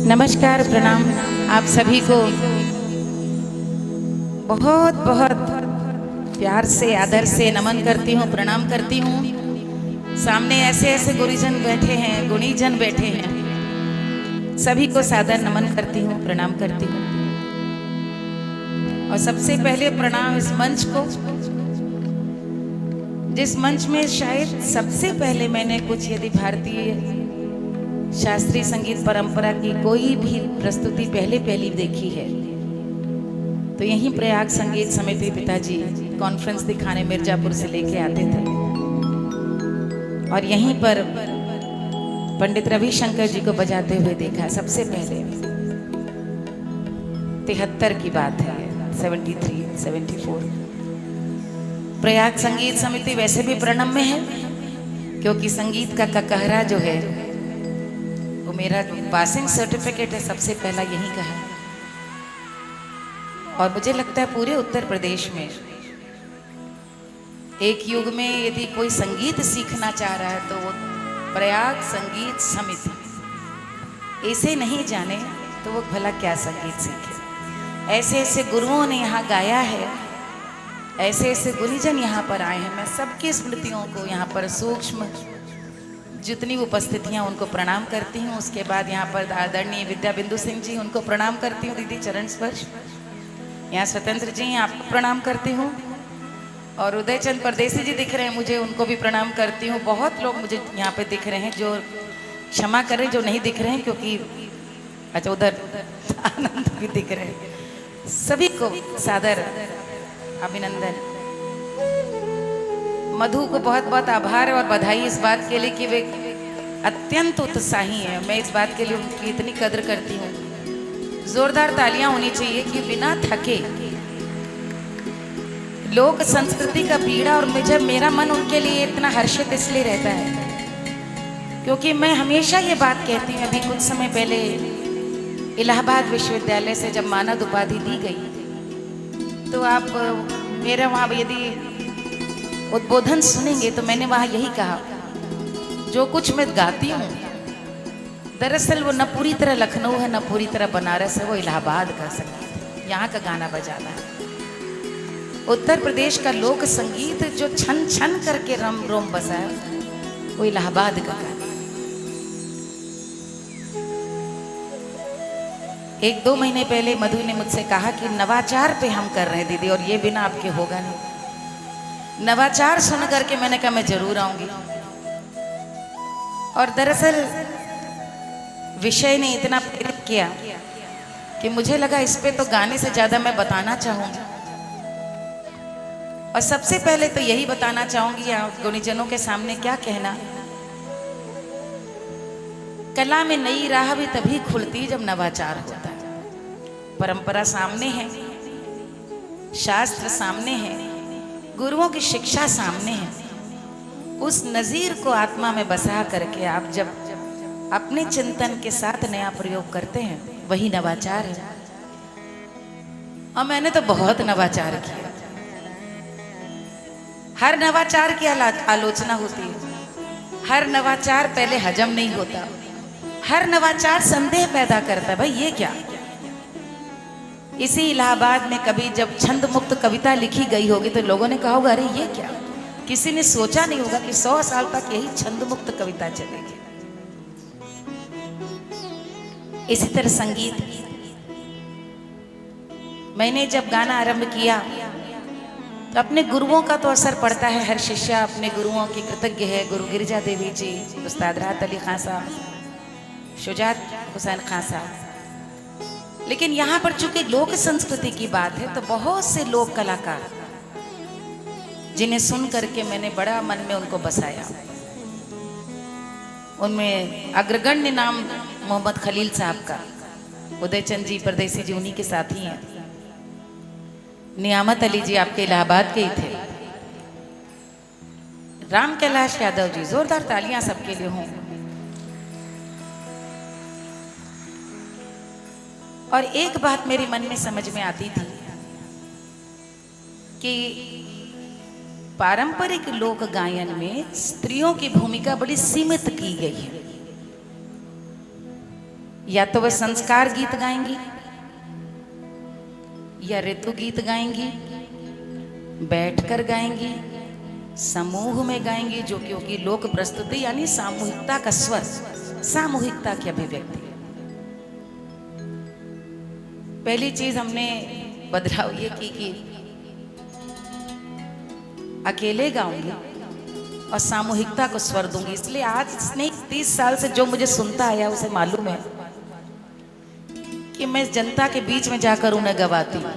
नमस्कार, प्रणाम आप सभी को बहुत बहुत प्यार से आदर से नमन करती हूँ, प्रणाम करती हूँ। सामने ऐसे ऐसे गुरुजन बैठे हैं, गुणीजन बैठे हैं, सभी को सादर नमन करती हूँ, प्रणाम करती हूँ। और सबसे पहले प्रणाम इस मंच को, जिस मंच में शायद सबसे पहले मैंने कुछ यदि भारतीय शास्त्रीय संगीत परंपरा की कोई भी प्रस्तुति पहली देखी है तो यहीं प्रयाग संगीत समिति पिताजी कॉन्फ्रेंस दिखाने मिर्जापुर से लेके आते थे और यहीं पर पंडित रविशंकर जी को बजाते हुए देखा सबसे पहले। 73 की बात है, 73, 74। प्रयाग संगीत समिति वैसे भी प्रणम्य है क्योंकि संगीत का ककहरा जो है वो मेरा पासिंग सर्टिफिकेट है, सबसे पहला यही का है। और मुझे लगता है पूरे उत्तर प्रदेश में एक युग में यदि कोई संगीत सीखना चाह रहा है तो वो प्रयाग संगीत समिति, इसे नहीं जाने तो वो भला क्या संगीत सीखे। ऐसे ऐसे गुरुओं ने यहाँ गाया है, ऐसे ऐसे गुरुजन यहाँ पर आए हैं। मैं सबकी स्मृतियों को यहाँ पर सूक्ष्म जितनी उपस्थितियाँ उनको प्रणाम करती हूँ। उसके बाद यहाँ पर आदरणीय विद्या बिंदु सिंह जी, उनको प्रणाम करती हूँ, दीदी चरण स्पर्श। यहाँ स्वतंत्र जी आपको प्रणाम करती हूँ और उदय चंद परदेसी जी दिख रहे हैं मुझे, उनको भी प्रणाम करती हूँ। बहुत लोग मुझे यहाँ पे दिख रहे हैं, जो क्षमा करें जो नहीं दिख रहे हैं क्योंकि अच्छा उधर आनंद भी दिख रहे हैं। सभी को सादर अभिनंदन। मधु को बहुत बहुत आभार और बधाई इस बात के लिए कि वे अत्यंत उत्साही हैं। मैं इस बात के लिए उनकी इतनी कदर करती हूँ। जोरदार तालियां होनी चाहिए कि बिना थके लोक संस्कृति का पीड़ा, और मुझे मेरा मन उनके लिए इतना हर्षित इसलिए रहता है क्योंकि मैं हमेशा ये बात कहती हूँ। अभी कुछ समय पहले इलाहाबाद विश्वविद्यालय से जब मानद उपाधि दी गई तो आप मेरा वहाँ यदि उद्बोधन सुनेंगे तो मैंने वहाँ यही कहा, जो कुछ मैं गाती हूँ दरअसल वो न पूरी तरह लखनऊ है न पूरी तरह बनारस है, वो इलाहाबाद का संगीत, यहाँ का गाना बजाना है। उत्तर प्रदेश का लोक संगीत जो छन छन करके रम रोम बसा है वो इलाहाबाद का गाना। 1-2 महीने पहले मधु ने मुझसे कहा कि नवाचार पे हम कर रहे हैं दीदी, और ये बिना आपके होगा नहीं। नवाचार सुन करके मैंने कहा मैं जरूर आऊंगी। और दरअसल विषय ने इतना प्रेरित किया कि मुझे लगा इस पे तो गाने से ज्यादा मैं बताना चाहूंगी। और सबसे पहले तो यही बताना चाहूंगी आप गुणीजनों के सामने क्या कहना, कला में नई राह भी तभी खुलती जब नवाचार होता है। परंपरा सामने है, शास्त्र सामने है, गुरुओं की शिक्षा सामने है। उस नजीर को आत्मा में बसा करके आप जब अपने चिंतन के साथ नया प्रयोग करते हैं वही नवाचार है। और मैंने तो बहुत नवाचार किया। हर नवाचार की आलोचना होती है, हर नवाचार पहले हजम नहीं होता, हर नवाचार संदेह पैदा करता है, भाई ये क्या। इसी इलाहाबाद में कभी जब छंद मुक्त कविता लिखी गई होगी तो लोगों ने कहा होगा अरे ये क्या। किसी ने सोचा नहीं होगा कि 100 साल तक यही छंद मुक्त कविता चलेगी। इसी तरह संगीत, मैंने जब गाना आरंभ किया तो अपने गुरुओं का तो असर पड़ता है। हर शिष्य अपने गुरुओं की कृतज्ञ है। गुरु गिरिजा देवी जी, उस्ताद राहत अली खान साहब, शुजात हुसैन खान साहब। लेकिन यहाँ पर चूंकि लोक संस्कृति की बात है तो बहुत से लोक कलाकार जिन्हें सुन करके मैंने बड़ा मन में उनको बसाया। उनमें अग्रगण्य नाम मोहम्मद खलील साहब का, उदय चंद जी परदेसी जी उन्हीं के साथी हैं। नियामत अली जी आपके इलाहाबाद के ही थे। राम कैलाश यादव जी, जोरदार तालियां सबके लिए हों। और एक बात मेरे मन में समझ में आती थी कि पारंपरिक लोक गायन में स्त्रियों की भूमिका बड़ी सीमित की गई है। या तो वे संस्कार गीत गाएंगी या ऋतु गीत गाएंगी, बैठकर गाएंगी, समूह में गाएंगी, जो कि होगी लोक प्रस्तुति यानी सामूहिकता का स्वर, सामूहिकता की अभिव्यक्ति। पहली चीज हमने बदलाव ये की कि अकेले गाऊंगी और सामूहिकता को स्वर दूंगी। इसलिए आज नहीं 30 साल से जो मुझे सुनता आया उसे मालूम है कि मैं जनता के बीच में जाकर उन्हें गवाती हूँ,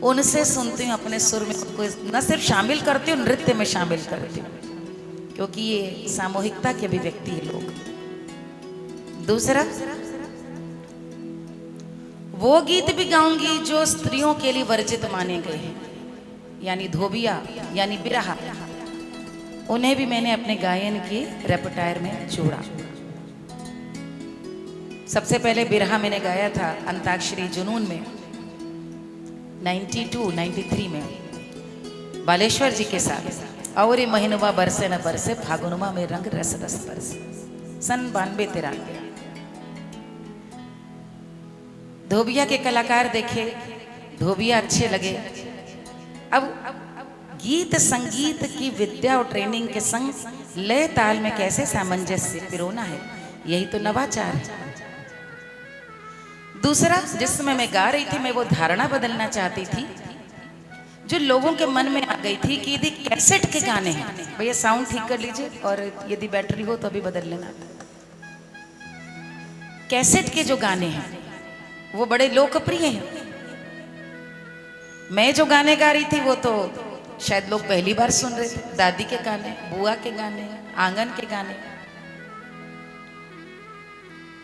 उनसे सुनती हूँ, अपने सुर में उनको न सिर्फ शामिल करती हूँ, नृत्य में शामिल करती हूँ, क्योंकि ये सामूहिकता की अभिव्यक्ति है लोग। दूसरा, वो गीत भी गाऊंगी जो स्त्रियों के लिए वर्जित माने गए हैं, यानी धोबिया यानी बिरहा, उन्हें भी मैंने अपने गायन के रेpertoire में जोड़ा। सबसे पहले बिरहा मैंने गाया था अंताक्षरी जुनून में 92-93 में बालेश्वर जी के साथ। और ये महीनुमा बरसे न बरसे फागुनुमा में रंग रस रस बरसे, सन 92-93। धोबिया के कलाकार देखे, धोबिया अच्छे लगे। अब गीत संगीत की विद्या और ट्रेनिंग के संग लय ताल में कैसे सामंजस्य पिरोना है, यही तो नवाचार है। दूसरा, जिस समय मैं गा रही थी, मैं वो धारणा बदलना चाहती थी जो लोगों के मन में आ गई थी कि यदि कैसेट के गाने हैं, भैया साउंड ठीक कर लीजिए और यदि बैटरी हो तो अभी बदल लेना। कैसेट के जो गाने हैं वो बड़े लोकप्रिय हैं। मैं जो गाने गा रही थी वो तो शायद लोग पहली बार सुन रहे थे, दादी के गाने, बुआ के गाने, आंगन के गाने।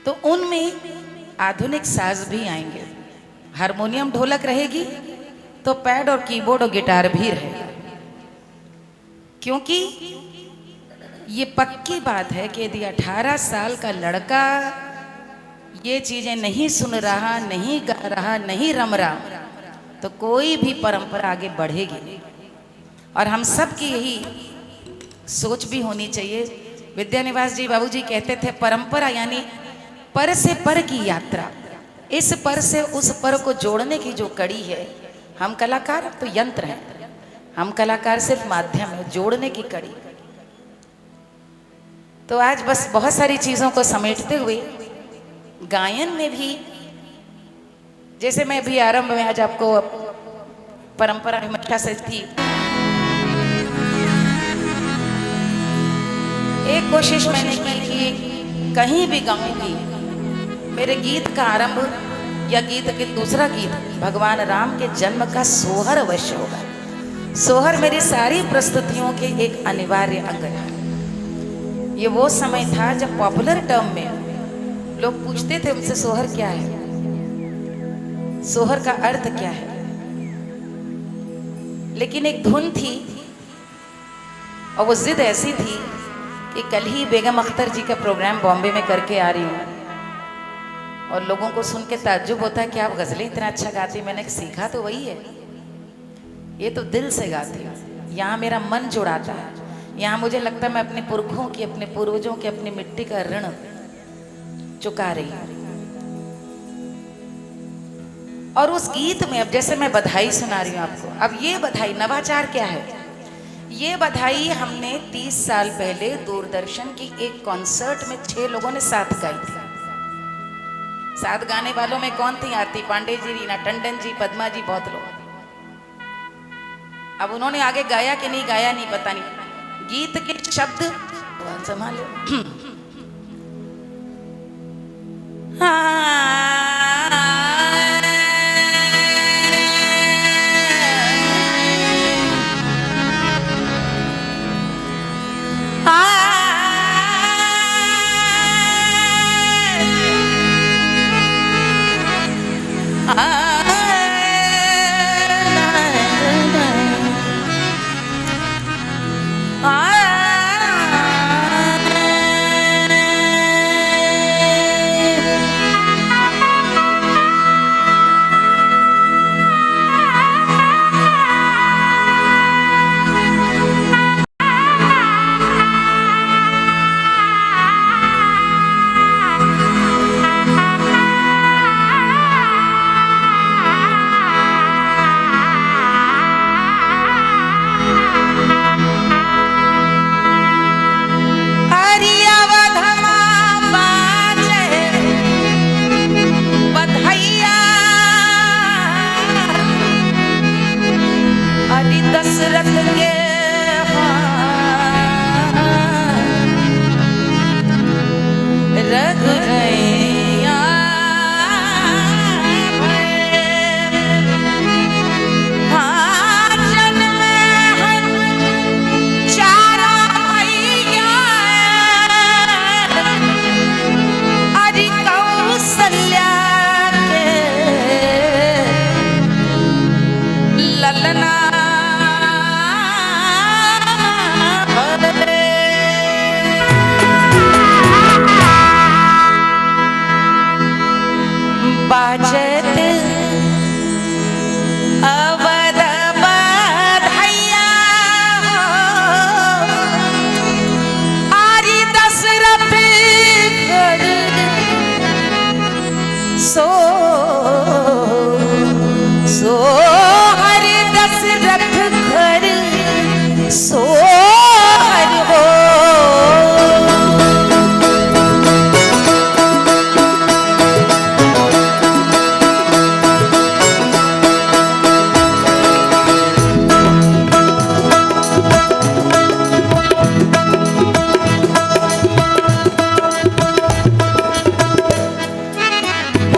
तो उनमें आधुनिक साज भी आएंगे, हारमोनियम ढोलक रहेगी तो पैड और कीबोर्ड और गिटार भी रहेगा, क्योंकि ये पक्की बात है कि यदि 18 साल का लड़का ये चीजें नहीं सुन रहा, नहीं गा रहा, नहीं रम रहा, तो कोई भी परंपरा आगे बढ़ेगी। और हम सब की यही सोच भी होनी चाहिए। विद्यानिवास जी बाबूजी कहते थे, परंपरा यानी पर से पर की यात्रा, इस पर से उस पर को जोड़ने की जो कड़ी है। हम कलाकार तो यंत्र हैं, हम कलाकार सिर्फ माध्यम है, जोड़ने की कड़ी। तो आज बस बहुत सारी चीजों को समेटते हुए गायन में भी, जैसे मैं भी आरंभ में आज आपको परंपरा हमेशा से थी, एक कोशिश मैंने की कि कहीं भी गाऊंगी मेरे गीत का आरंभ या गीत के दूसरा गीत भगवान राम के जन्म का सोहर अवश्य होगा। सोहर मेरी सारी प्रस्तुतियों के एक अनिवार्य अंग है। ये वो समय था जब पॉपुलर टर्म में लोग पूछते थे उनसे, सोहर क्या है, सोहर का अर्थ क्या है। लेकिन एक धुन थी और वो जिद ऐसी थी कि कल ही बेगम अख्तर जी का प्रोग्राम बॉम्बे में करके आ रही हूँ और लोगों को सुन के ताज्जुब होता है कि आप गजलें इतना अच्छा गाती। मैंने सीखा तो वही है, ये तो दिल से गाती हूँ, यहाँ मेरा मन जुड़ाता है, यहाँ मुझे लगता है मैं अपने पुरखों की, अपने पूर्वजों की, अपनी मिट्टी का ऋण चुका रही हूँ। और उस गीत में अब जैसे मैं बधाई सुना रही हूँ आपको, अब ये बधाई नवाचार क्या है, ये बधाई हमने 30 साल पहले दूरदर्शन की एक कॉन्सर्ट में 6 लोगों ने साथ गाई थी। साथ गाने वालों में कौन थी? आरती पांडे जी, रीना टंडन जी, पद्मा जी, बहुत लोग। अब उन्होंने आगे गाया कि नहीं गाया नहीं पता नहीं, गीत के शब्द संभालो।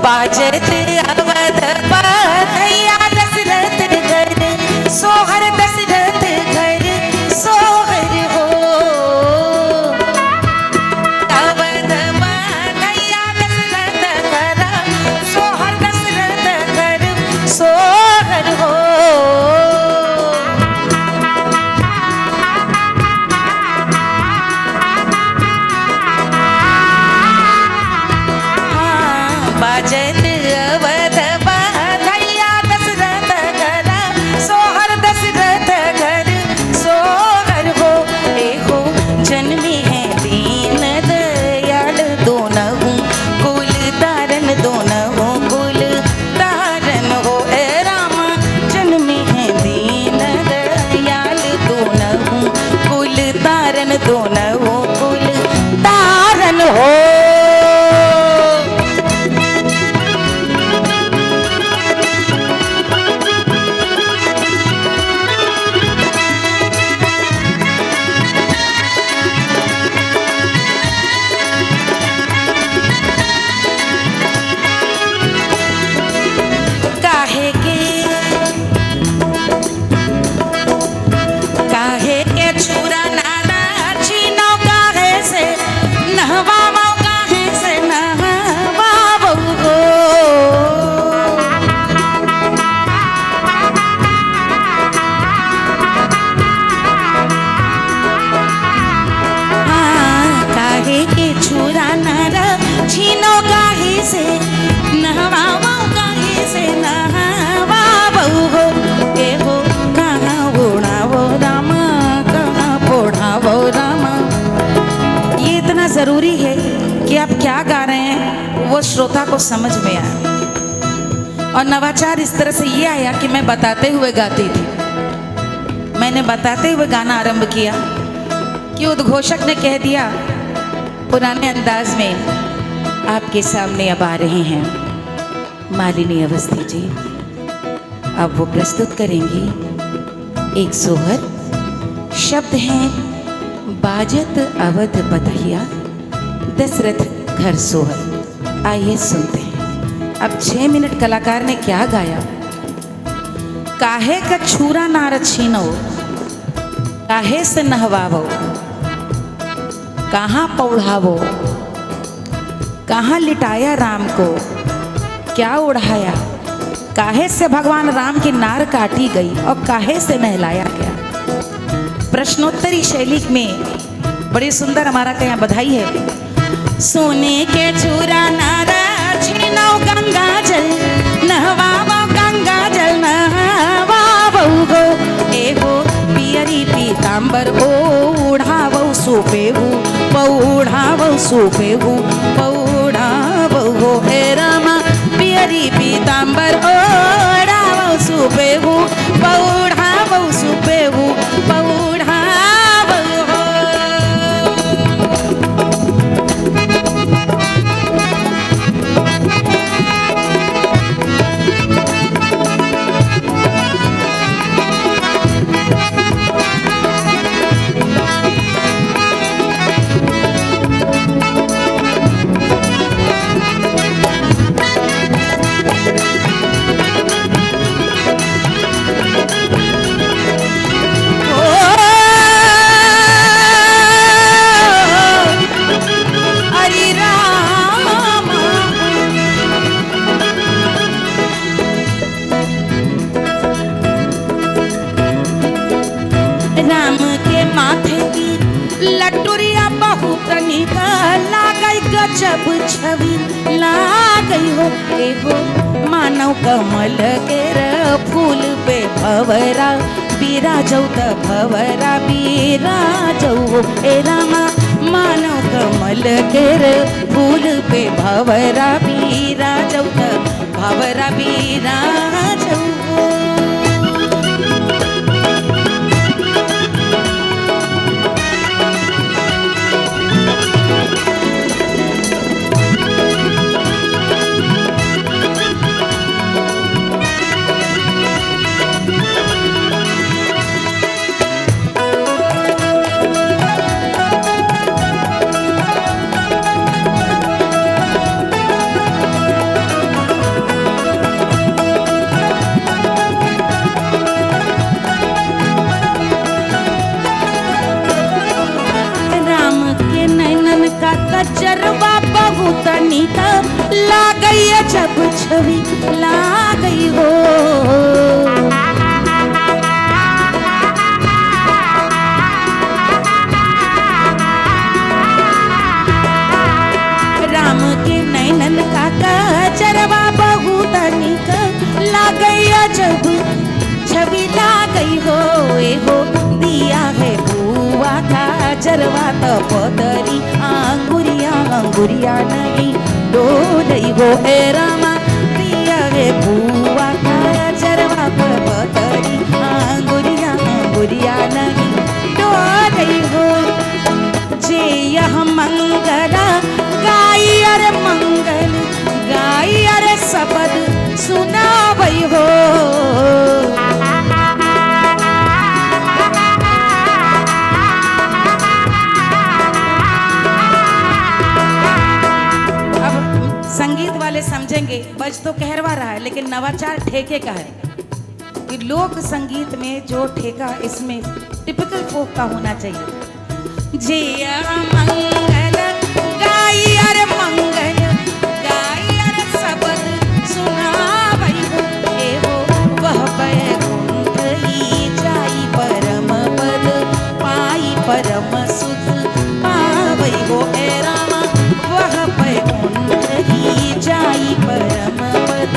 बाजत अवध बधैया दशरथ घर सोहर दशरथ घर सोहर हो। अवध बधैया दशरथ घर सोहर दशरथ घर सोहर हो। बाजत अवध बधैया दशरथ घर सोहर दशरथ घर सोहर हो। एहो जन्मे हैं दीन दयाल दोनहु कुल तारन दोनहु कुल तारन हो। ए रामा जन्मे हैं दीन दयाल दोनहु कुल तारन दोनहु कुल तारन हो। काहे के छुरा नारा छीनो काहे से नहवावो काहे से नहवावो हो। काहे के छुरा नारा छीनो काहे से नहवावो काहे से नहवावो हो। एहो कहाँ उड़ावो रामा कहाँ पोढ़ावो रामा। ये इतना जरूरी है कि आप क्या गा रहे हैं वो श्रोता को समझ में आए। और नवाचार इस तरह से ये आया कि मैं बताते हुए गाती थी। मैंने बताते हुए गाना आरंभ किया कि उद्घोषक ने कह दिया पुराने अंदाज में आपके सामने अब आ रहे हैं मालिनी अवस्थी जी। अब वो प्रस्तुत करेंगी एक सोहर। शब्द हैं बाजत अवध बधैया दशरथ घर सोहर। आइए सुनते हैं। अब 6 मिनट कलाकार ने क्या गाया। काहे का छूरा नार छीनो काहे से नहवावो कहाँ पौढ़ावो कहाँ लिटाया राम को क्या उड़ाया। काहे से भगवान राम की नार काटी गई और काहे से नहलाया गया। प्रश्नोत्तरी शैली में बड़ी सुंदर हमारा क्या बधाई है। सोने के चूरा नारा छीनो गंगा जल नहवावो गंगा जल नहवावो गो। एहो पियरी पीतांबर ओढ़ावो सोपेहु पौढ़ावो सोपेहु पौढ़ावो गो। हे रामा पियरी पीतांबर ओढ़ावो सोपेहु पौढ़ावो सोपेहु पौढ़ावो हो। राम के माथे की लटुरिया बहुत निकला गई गजब छवि लागई हो। एगो मानव कमल के फूल पे भवरा बिराजौ त भवरा बिराजौ हो। ए रामा मानव कमल के फूल पे भवरा बिराजौ त भवरा बिराजौ हो। बहुत निक लागई जब छवि लागई हो। राम के नैनन का कजरवा बहुत निक लागई जब छवि लागई हो। एगो दिया है बुआ का जरवा तो पदरी अंगुरिया अंगुरिया नहीं डोलई हो। ए रामा दिया है बुआ का जरवा तो पदरी अंगुरिया अंगुरिया नहीं डोलई हो। जे यह मंगल गाई अरे मंगल गाई अरे शब्द सुनावई हो। संगीत वाले समझेंगे बज तो कहरवा रहा है लेकिन नवाचार ठेके का है कि लोक संगीत में जो ठेका इसमें टिपिकल फोक का होना चाहिए। जे मंगल गाई अरे मंगल गाई अरे शब्द सुनावई हो। ए हो वह बैकुंठ ही जाई परम पद पाई परम सुख पावई हो। ए रामा वह बैकुंठ जाई परम पद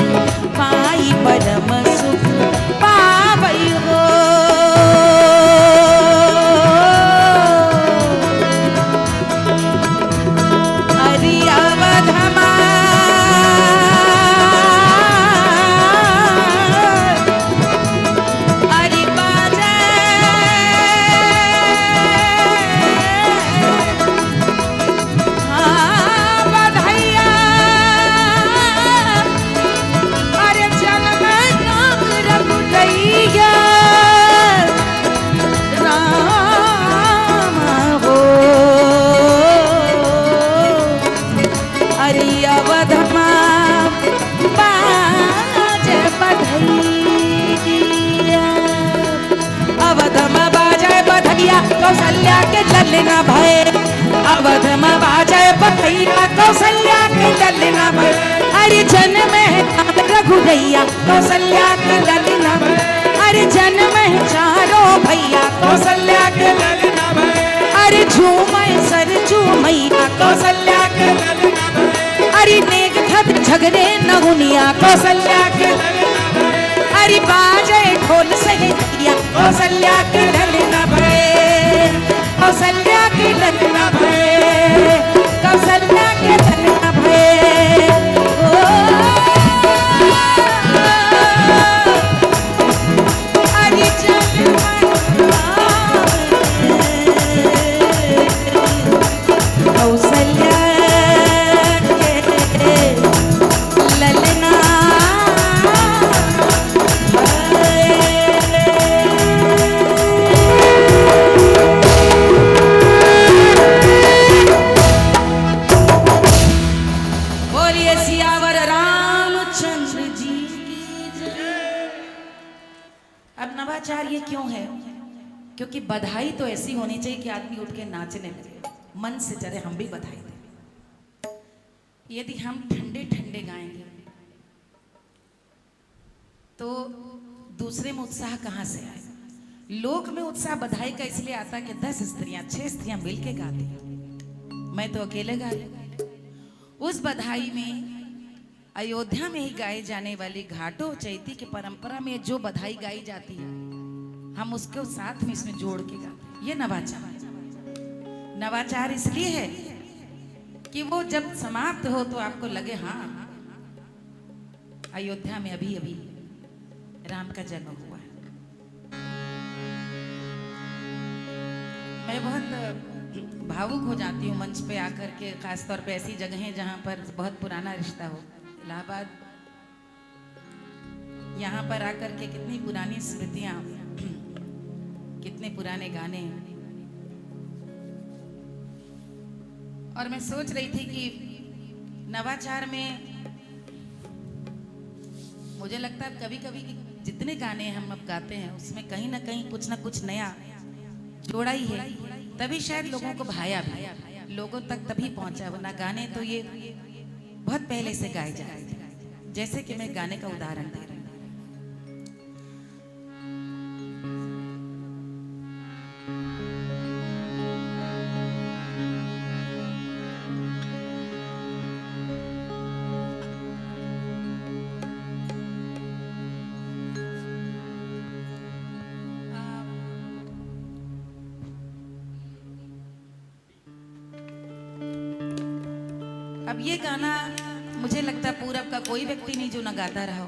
पाई परम सुख पावई हो। हरि अवधमा हरि बाजे कौशल्या के ललना भय। अवध में बाजे बधैया कौशल्या के ललना भय। हरि जन में रघुरैया कौशल्या के ललना भय। हरि जन में चारों भैया कौशल्या के ललना भय। हरि झूमै सर झूमैया कौशल्या के ललना भय। हरि नेक खत झगड़े नहुनिया कौशल्या के ललना भय। हरि बाजे ढोल सहेलिया कौशल्या के ललना भय। कौशल्या के ललना भय कौशल्या के ललना भय। हरि जन कौशल्या के ललना नवाचार ये क्यों है? क्योंकि बधाई तो ऐसी होनी चाहिए कि आदमी उठ के नाचने लगे, मन से चले हम भी बधाई दें। यदि हम ठंडे ठंडे गाएंगे तो दूसरे में उत्साह कहाँ से आए? लोक में उत्साह बधाई का इसलिए आता है कि 10 स्त्रियां 6 स्त्रियां मिलके गाती हैं, मैं तो अकेले गा रही। उस बधाई में अयोध्या में ही गाए जाने वाली घाटों चैती की परंपरा में जो बधाई गाई जाती है हम उसको साथ में इसमें जोड़ के गाते हैं। ये नवाचार। नवाचार इसलिए है कि वो जब समाप्त हो तो आपको लगे हाँ अयोध्या में अभी अभी राम का जन्म हुआ है। मैं बहुत भावुक हो जाती हूँ मंच पे आकर के, खासतौर पे ऐसी जगहें जहाँ पर बहुत पुराना रिश्ता हो। इलाहाबाद यहाँ पर आकर के कितनी पुरानी स्मृतियां, कितने पुराने गाने। और मैं सोच रही थी कि नवाचार में मुझे लगता है कभी कभी जितने गाने हम अब गाते हैं उसमें कहीं ना कहीं कुछ ना कुछ नया जोड़ा ही है, तभी शायद लोगों को भाया भी। लोगों तक तभी पहुंचा, वरना गाने तो ये बहुत पहले से गाए जा रहे थे। जैसे कि मैं गाने का उदाहरण दे रही हूँ। अब ये गाना मुझे लगता है पूरब का कोई व्यक्ति नहीं जो ना गाता रहा हो।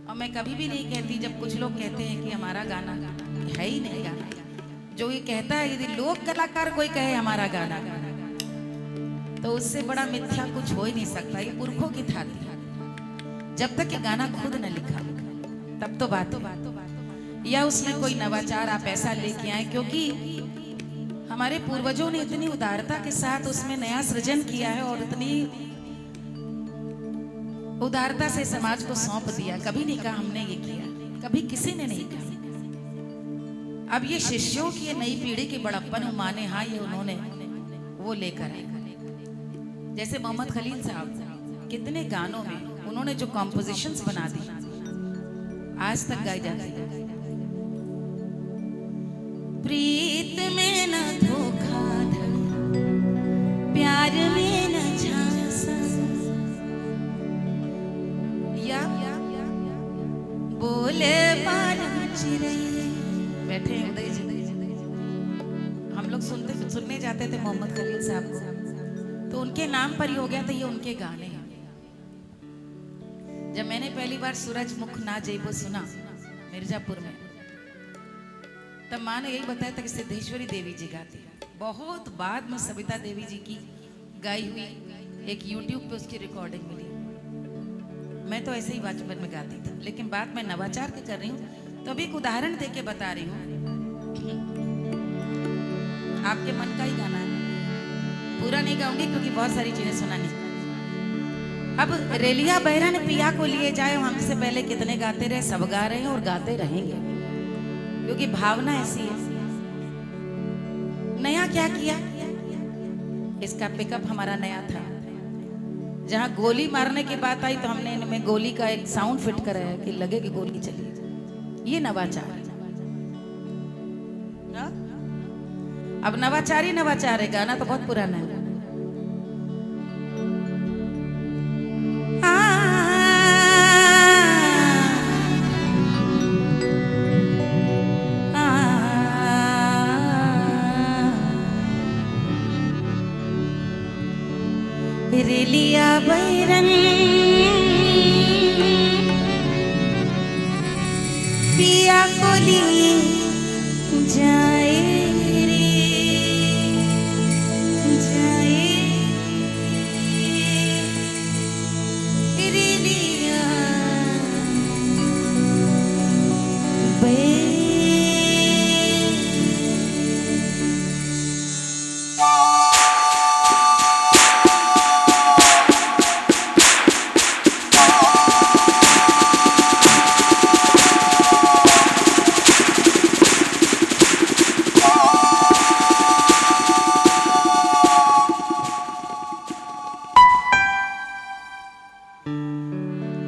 और मैं कभी भी नहीं कहती, जब कुछ लोग कहते हैं कि हमारा गाना है ही नहीं गाना, जो ये कहता है यदि लोक कलाकार कोई कहे हमारा गाना, तो उससे बड़ा मिथ्या कुछ हो ही नहीं सकता। ये पुरखों की थाती है। जब तक ये गाना खुद न लिखा तब तो बात या उसमें कोई नवाचार आप ऐसा लेके आए, क्योंकि हमारे पूर्वजों ने इतनी उदारता के साथ उसमें नया सृजन किया है और इतनी उदारता से समाज को सौंप दिया। कभी नहीं कहा हमने ये किया, कभी किसी ने नहीं कहा। अब ये शिष्यों की ये नई पीढ़ी की बड़प्पन माने, हाँ ये उन्होंने वो लेकर आए। जैसे मोहम्मद खलील साहब, कितने गानों में उन्होंने जो कॉम्पोजिशंस बना दी आज तक गाई जाती है। प्रीत में न धोखा था, प्यार में न झांसा, या बोले बालम चिरैया। बैठे हैं उदय जी, हम लोग सुनने जाते थे मोहम्मद खलील साहब को, तो उनके नाम पर ही हो गया था ये उनके गाने। जब मैंने पहली बार सूरजमुख ना जेबो सुना मिर्जापुर में, तब माँ ने यही बताया था कि सिद्धेश्वरी देवी जी गाती है। बहुत बाद में सविता देवी जी की गाई हुई एक YouTube पे उसकी रिकॉर्डिंग मिली। मैं तो ऐसे ही बचपन में गाती थी, लेकिन बात मैं नवाचार की कर रही हूँ, तो अभी एक उदाहरण देके बता रही हूँ। आपके मन का ही गाना है, पूरा नहीं गाऊंगी क्योंकि बहुत सारी चीजें सुनानी। अब रेलिया बहरा ने पिया को लिए जाए, हमसे पहले कितने गाते रहे, सब गा रहे हैं और गाते रहेंगे, क्योंकि भावना ऐसी है। नया क्या किया, इसका पिकअप हमारा नया था। जहां गोली मारने की बात आई तो हमने इनमें गोली का एक साउंड फिट कराया कि लगे कि गोली चली। ये नवाचार है। अब नवाचार ही नवाचार है, गाना तो बहुत पुराना है। रेलिया बैरन पिया को लिए जाए रे जाए, रेलिया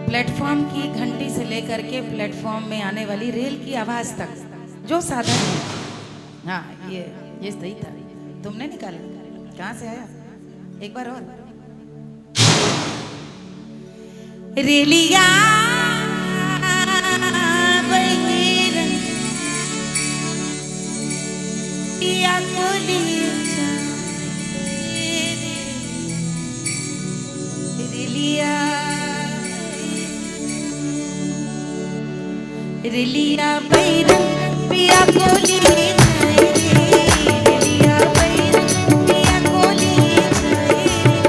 प्लेटफॉर्म की घंटी से लेकर के प्लेटफॉर्म में आने वाली रेल की आवाज तक जो साधन है, हाँ ये सही था। तुमने निकाला, कहाँ से आया? एक बार और। रेलिया बहिरन पिया को लिए जाए रे, रेलिया रेलिया बैरन पिया को लिए जाए रे, रेलिया बैरन पिया को लिए जाए रे,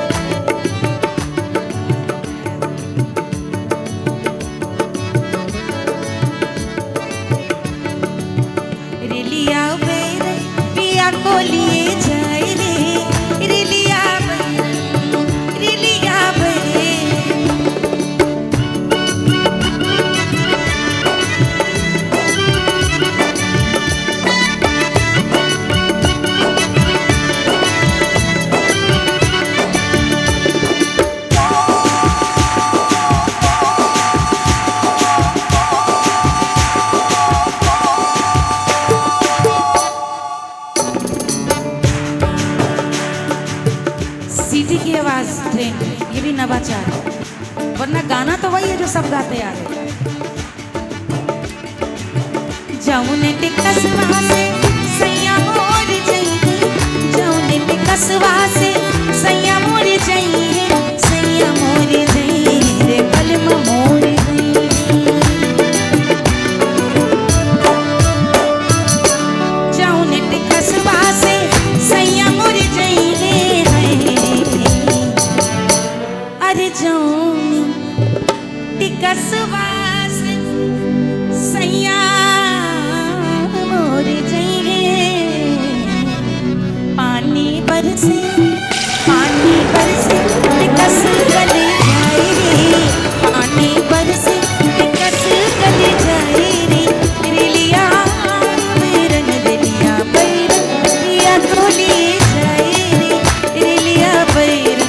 रेलिया बैरन पिया को लिए जाए रे, रेलिया बैरन रेलिया बैरन। सीटी की आवाज ट्रेन में, ये भी नवाचार है, वरना गाना तो वही है जो सब गाते आ रहे हैं। जाऊने टिकसवा से सैया मोर जाइए, जाऊने टिकसवा से सैया मोर जाइए, सैया मोर जाइए रे पलम मोर जाइए। जाऊने टिकसवा से सैया मोर जाइए, अरे जाऊने टिकसवा से सैया पानी बरसे टिकस गले जाए रे, पानी बरसे टिकस गले जाए रे, रिलिया बैरन रिलिया बैरन रिया तोली जाए रे, रिलिया बैरन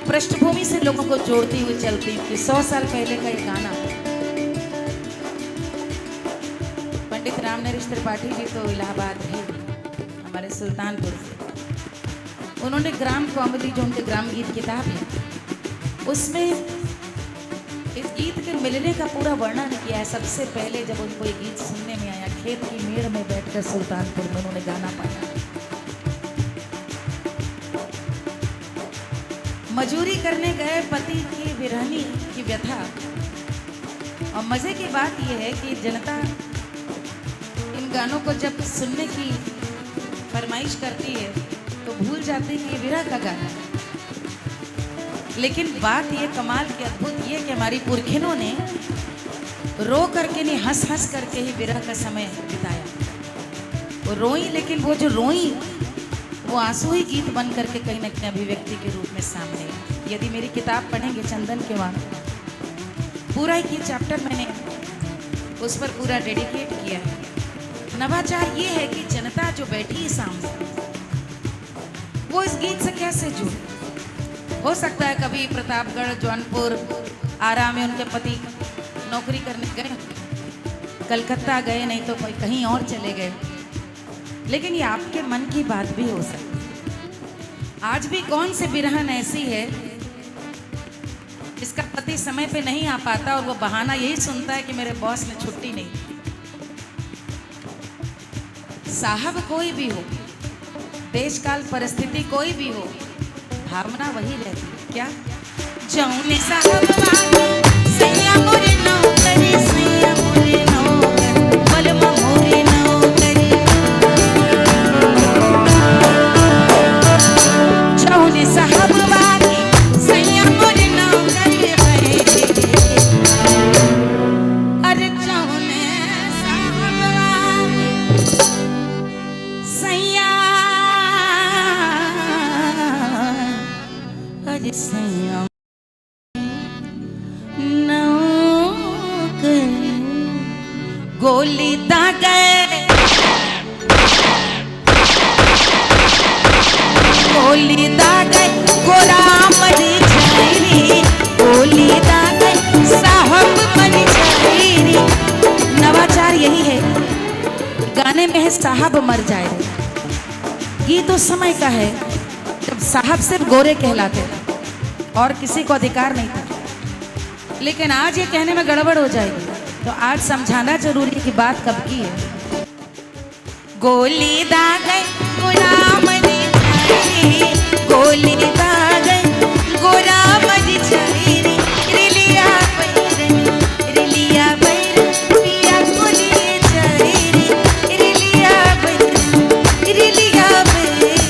पृष्ठभूमि से लोगों को जोड़ती हुई चलती थी। 100 साल पहले का ये गाना पंडित रामनरेश त्रिपाठी जी तो इलाहाबाद रहे, हमारे सुल्तानपुर से। उन्होंने ग्राम कौमुदी जो उनके ग्राम गीत किताब है उसमें इस गीत के मिलने का पूरा वर्णन किया है। सबसे पहले जब उनको ये गीत सुनने में आया, खेत की मेड़ में बैठकर सुल्तानपुर में उन्होंने गाना पाया। मजूरी करने गए पति की विरहनी की की व्यथा। और मज़े की बात यह है कि जनता इन गानों को जब सुनने की फरमाइश करती है तो भूल जाते हैं कि ये विरह का गाना है। लेकिन बात ये कमाल की अद्भुत ये कि हमारी पुरखिनों ने रो करके नहीं, हंस हंस करके ही विरह का समय बिताया। वो रोई, लेकिन वो जो रोई वो आंसू ही गीत बन करके कहीं न कहीं अभिव्यक्ति के रूप में सामने है। यदि मेरी किताब पढ़ेंगे चंदन के वाण, पूरा एक ये चैप्टर मैंने उस पर पूरा डेडिकेट किया है। नवाचार ये है कि जनता जो बैठी है सामने वो इस गीत से कैसे जुड़े। हो सकता है कभी प्रतापगढ़, जौनपुर, आरा में उनके पति नौकरी करने गए, कलकत्ता गए, नहीं तो कोई कहीं और चले गए, लेकिन ये आपके मन की बात भी हो सकती है। आज भी कौन सी बिरहन ऐसी है जिसका पति समय पे नहीं आ पाता और वो बहाना यही सुनता है कि मेरे बॉस ने छुट्टी नहीं। साहब कोई भी हो, देश काल परिस्थिति कोई भी हो, भावना वही रहती है। क्या जौने साहब सैया मोरे नौकरी, सैया मोरे नौकरी, बलमा मोरे नौकरी, जौने साहब सैया मोरे नौकरी, अरे जौने साहब सैया, अरे सैया गोली दागे, गोली दागे, गोरा मरी जाएरी, गोली दागे, साहब मरी जाएरी। नवाचार यही है, गाने में है साहब मर जाए। गीत उस समय का है जब साहब सिर्फ गोरे कहलाते थे और किसी को अधिकार नहीं था। लेकिन आज ये कहने में गड़बड़ हो जाएगी, तो आज समझाना जरूरी है कि बात कब की है। गोली दागे, गुलाम दी जाए, गोली दागे, गुलाम दी जाए, रिलिया बैरन, रिलिया बैरन, पिया गोली जाए, रिलिया बैरन, रिलिया बैरन।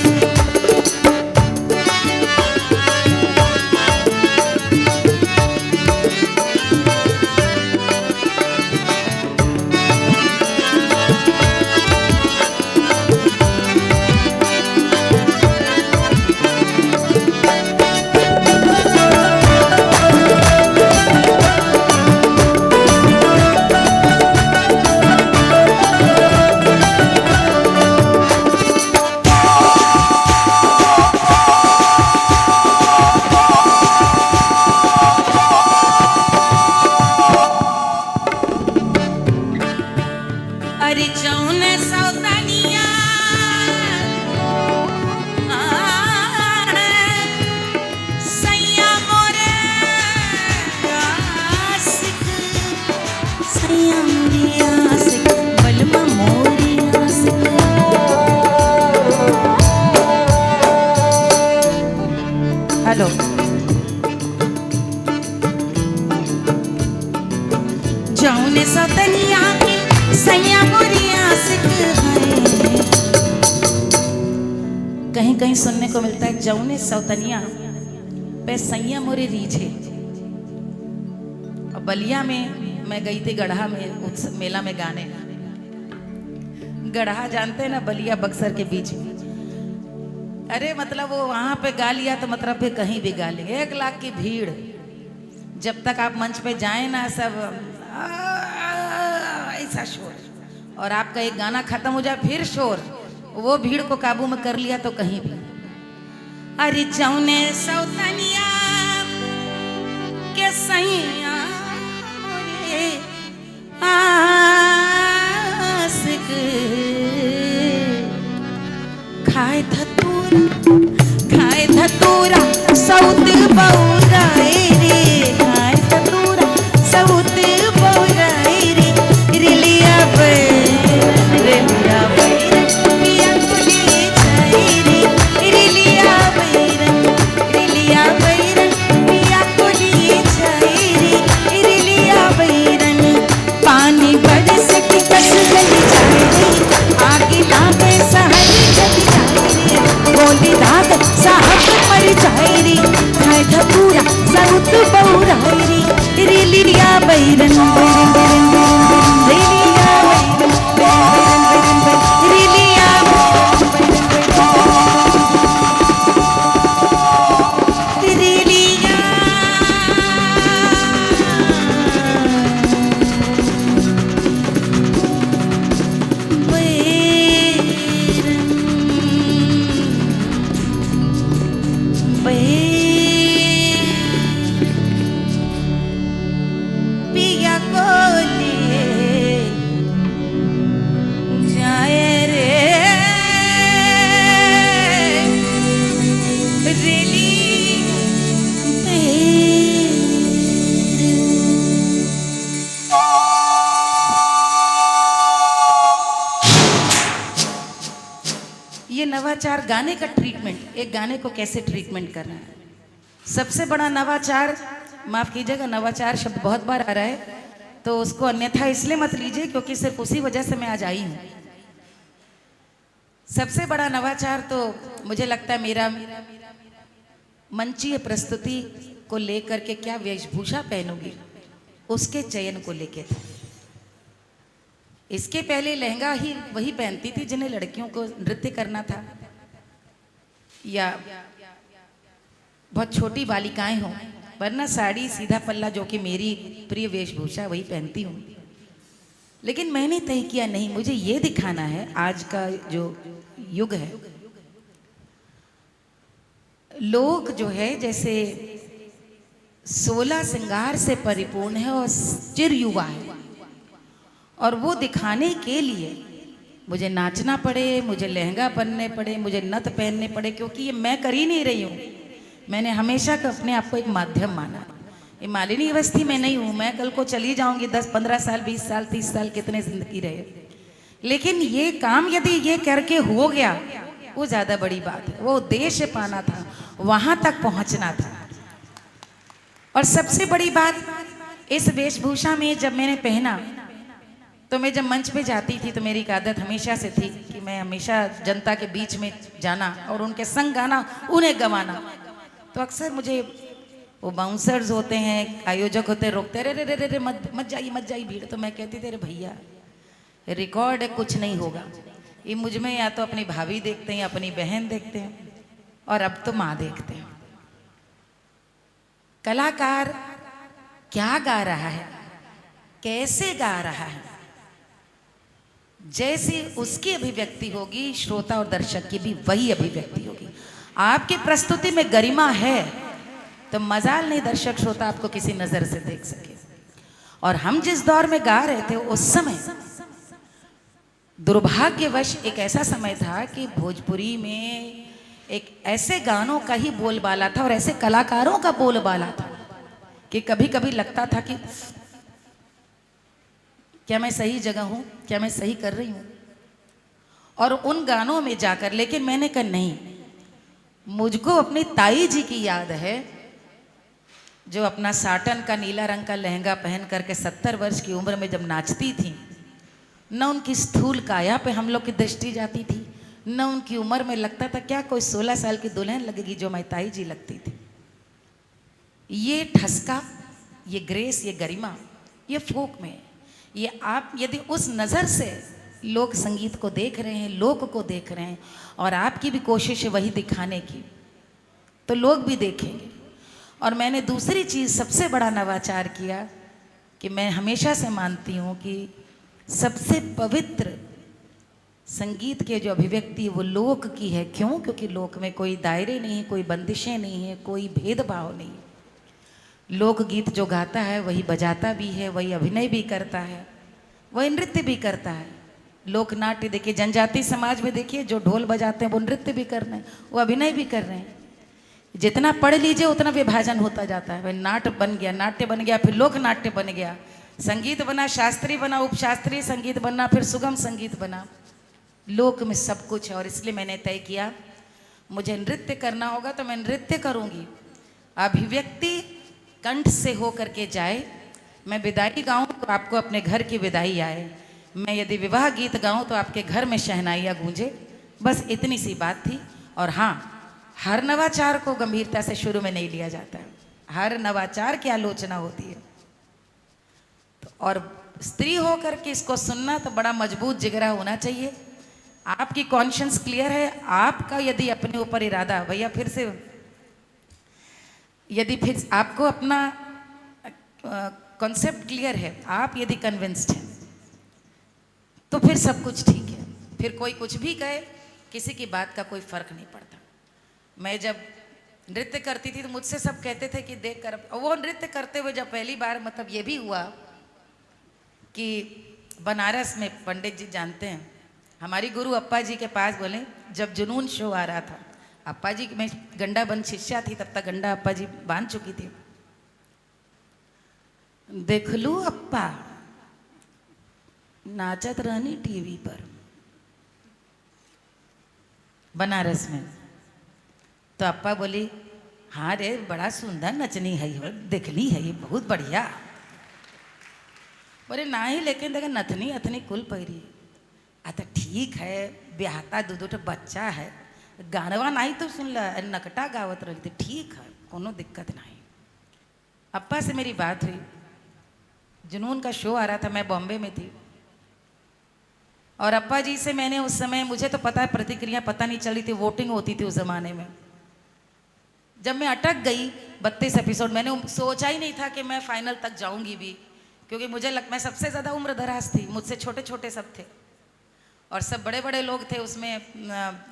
हेलो, जौने सतनिया की सैया मोरिया सिख है। कहीं कहीं सुनने को मिलता है जौने सौतनिया पे सैया मोरे रीझे। और बलिया में मैं गई थी गढ़ा में, उस मेला में गाने। गढ़ा जानते हैं ना, बलिया बक्सर के बीच में। अरे मतलब वो वहां पे गा लिया तो मतलब फिर कहीं भी गा लेंगे। 1 लाख की भीड़, जब तक आप मंच पे जाए ना, सब ऐसा शोर, और आपका एक गाना खत्म हो जाए फिर शोर। वो भीड़ को काबू में कर लिया तो कहीं भी। अरे जौने सौतनिया के सैया मोरे आशिक, खाए धतूरा सौत बौराए रे, खाए धतूरा सौत बौराए रे, रिलिया बैरन, रिलिया बैरन, पिया गोली जाए रे, रिलिया बैरन, रिलिया बैरन, पिया गोली जाए रे, बैरन बैरन बैरन बैरन रेलिया बैरन बैरन बैरन बैरन रेलिया रेलिया पिया को लिए जाए रे रेली ये नवाचार गाने का ट्रीटमेंट, एक गाने को कैसे ट्रीटमेंट करना है। सबसे बड़ा नवाचार, माफ कीजिएगा नवाचार शब्द बहुत बार आ रहा है तो उसको अन्यथा इसलिए मत लीजिए क्योंकि सिर्फ उसी वजह से मैं आज आई हूं। सबसे बड़ा नवाचार तो मुझे लगता है मेरा मंचीय प्रस्तुति को लेकर के क्या वेशभूषा पहनूंगी उसके चयन को लेकर था। इसके पहले लहंगा ही वही पहनती थी जिन्हें लड़कियों को नृत्य करना था या बहुत छोटी बालिकाएं हों, वरना साड़ी सीधा पल्ला जो कि मेरी प्रिय वेशभूषा वही पहनती हूँ। लेकिन मैंने तय किया नहीं, मुझे ये दिखाना है आज का जो युग है, लोग जो है जैसे 16 श्रृंगार से परिपूर्ण है और चिर युवा है और वो दिखाने के लिए मुझे नाचना पड़े, मुझे लहंगा पहनने पड़े, मुझे नथ पहनने पड़े, क्योंकि ये मैं कर ही नहीं रही हूँ। मैंने हमेशा अपने आप को एक माध्यम माना। ये मालिनी अवस्थी में नहीं हूँ, मैं कल को चली जाऊंगी 10-15 साल 20 साल 30 साल कितने जिंदगी रहे, लेकिन ये काम यदि ये करके हो गया वो ज़्यादा बड़ी बात है। वो उद्देश्य पाना था, वहाँ तक पहुँचना था। और सबसे बड़ी बात, इस वेशभूषा में जब मैंने पहना तो मैं जब मंच पे जाती थी तो मेरी एक आदत हमेशा से थी कि मैं हमेशा जनता के बीच में जाना और उनके संग गाना, उन्हें गवाना। तो अक्सर मुझे वो बाउंसर्स होते हैं, आयोजक होते हैं, रोकते रे रे रे रे मत जाइए भीड़। तो मैं कहती थी अरे भैया रिकॉर्ड है, कुछ नहीं होगा। ये मुझ में या तो अपनी भाभी देखते हैं, अपनी बहन देखते हैं और अब तो माँ देखते हैं। कलाकार क्या गा रहा है, कैसे गा रहा है, जैसी उसकी अभिव्यक्ति होगी श्रोता और दर्शक की भी वही अभिव्यक्ति होगी। आपकी प्रस्तुति में गरिमा है तो मजाल नहीं दर्शक श्रोता आपको किसी नजर से देख सके। और हम जिस दौर में गा रहे थे उस समय दुर्भाग्यवश एक ऐसा समय था कि भोजपुरी में एक ऐसे गानों का ही बोलबाला था और ऐसे कलाकारों का बोलबाला था कि कभी कभी लगता था कि क्या मैं सही जगह हूं, क्या मैं सही कर रही हूं। और उन गानों में जाकर, लेकिन मैंने कहा नहीं, मुझको अपनी ताई जी की याद है जो अपना साटन का नीला रंग का लहंगा पहन करके 70 वर्ष की उम्र में जब नाचती थी, न उनकी स्थूल काया पे हम लोग की दृष्टि जाती थी, न उनकी उम्र में लगता था क्या कोई 16 साल की दुल्हन लगेगी जो मैं ताई जी लगती थी। ये ठसका, ये ग्रेस, ये गरिमा, ये फोक में, ये आप यदि उस नज़र से लोक संगीत को देख रहे हैं, लोक को देख रहे हैं और आपकी भी कोशिश है वही दिखाने की, तो लोग भी देखेंगे। और मैंने दूसरी चीज़ सबसे बड़ा नवाचार किया कि मैं हमेशा से मानती हूँ कि सबसे पवित्र संगीत के जो अभिव्यक्ति वो लोक की है। क्यों? क्योंकि लोक में कोई दायरे नहीं है, कोई बंदिशें नहीं है, कोई भेदभाव नहीं। लोकगीत जो गाता है वही बजाता भी है, वही अभिनय भी करता है, वही नृत्य भी करता है। लोक नाट्य देखिए, जनजाति समाज में देखिए जो ढोल बजाते हैं वो नृत्य भी कर रहे हैं, वो अभिनय भी कर रहे हैं। जितना पढ़ लीजिए उतना विभाजन होता जाता है। नाट्य बन गया, नाट्य बन गया, फिर लोक नाट्य बन गया, संगीत बना, शास्त्रीय बना, उपशास्त्रीय संगीत बना, फिर सुगम संगीत बना। लोक में सब कुछ है और इसलिए मैंने तय किया मुझे नृत्य करना होगा तो मैं नृत्य करूंगी। अभिव्यक्ति कंठ से हो करके जाए। मैं विदाई गाऊं तो आपको अपने घर की विदाई आए, मैं यदि विवाह गीत गाऊं तो आपके घर में शहनाइयाँ गूंजे। बस इतनी सी बात थी। और हाँ, हर नवाचार को गंभीरता से शुरू में नहीं लिया जाता है, हर नवाचार की आलोचना होती है। और स्त्री होकर के इसको सुनना तो बड़ा मजबूत जिगरा होना चाहिए। आपकी कॉन्शियंस क्लियर है, आपका यदि अपने ऊपर इरादा, भैया फिर से, यदि फिर आपको अपना कॉन्सेप्ट क्लियर है, आप यदि कन्विंस्ड हैं, तो फिर सब कुछ ठीक है। फिर कोई कुछ भी कहे, किसी की बात का कोई फर्क नहीं पड़ता। मैं जब नृत्य करती थी तो मुझसे सब कहते थे कि देख कर, वो नृत्य करते हुए जब पहली बार मतलब ये भी हुआ कि बनारस में पंडित जी जानते हैं, हमारी गुरु अप्पा जी के पास बोले, जब जुनून शो आ रहा था, अप्पा जी में गंडा बंद शिष्या थी, तब तक गंडा अप्पा जी बांध चुकी थी। देख लू अप्पा नाचत रहनी टीवी पर बनारस में। तो अप्पा बोली, हाँ रे बड़ा सुंदर नचनी है, देखली है ये बहुत बढ़िया। बोले ना ही, लेकिन देखे नथनी अथनी कुल पैरी। तो ठीक है, ब्याहता दो बच्चा है, गानवा नहीं तो सुन ला, नकटा गावत रही थी, ठीक है, कोनो दिक्कत नहीं। अप्पा से मेरी बात हुई, जुनून का शो आ रहा था, मैं बॉम्बे में थी, और अप्पा जी से मैंने उस समय, मुझे तो पता है प्रतिक्रिया पता नहीं चली थी, वोटिंग होती थी उस जमाने में। जब मैं अटक गई 32 एपिसोड, मैंने सोचा ही नहीं था कि मैं फाइनल तक जाऊंगी भी, क्योंकि मुझे मैं सबसे ज़्यादा उम्र दराज थी, मुझसे छोटे छोटे सब थे और सब बड़े बड़े लोग थे उसमें,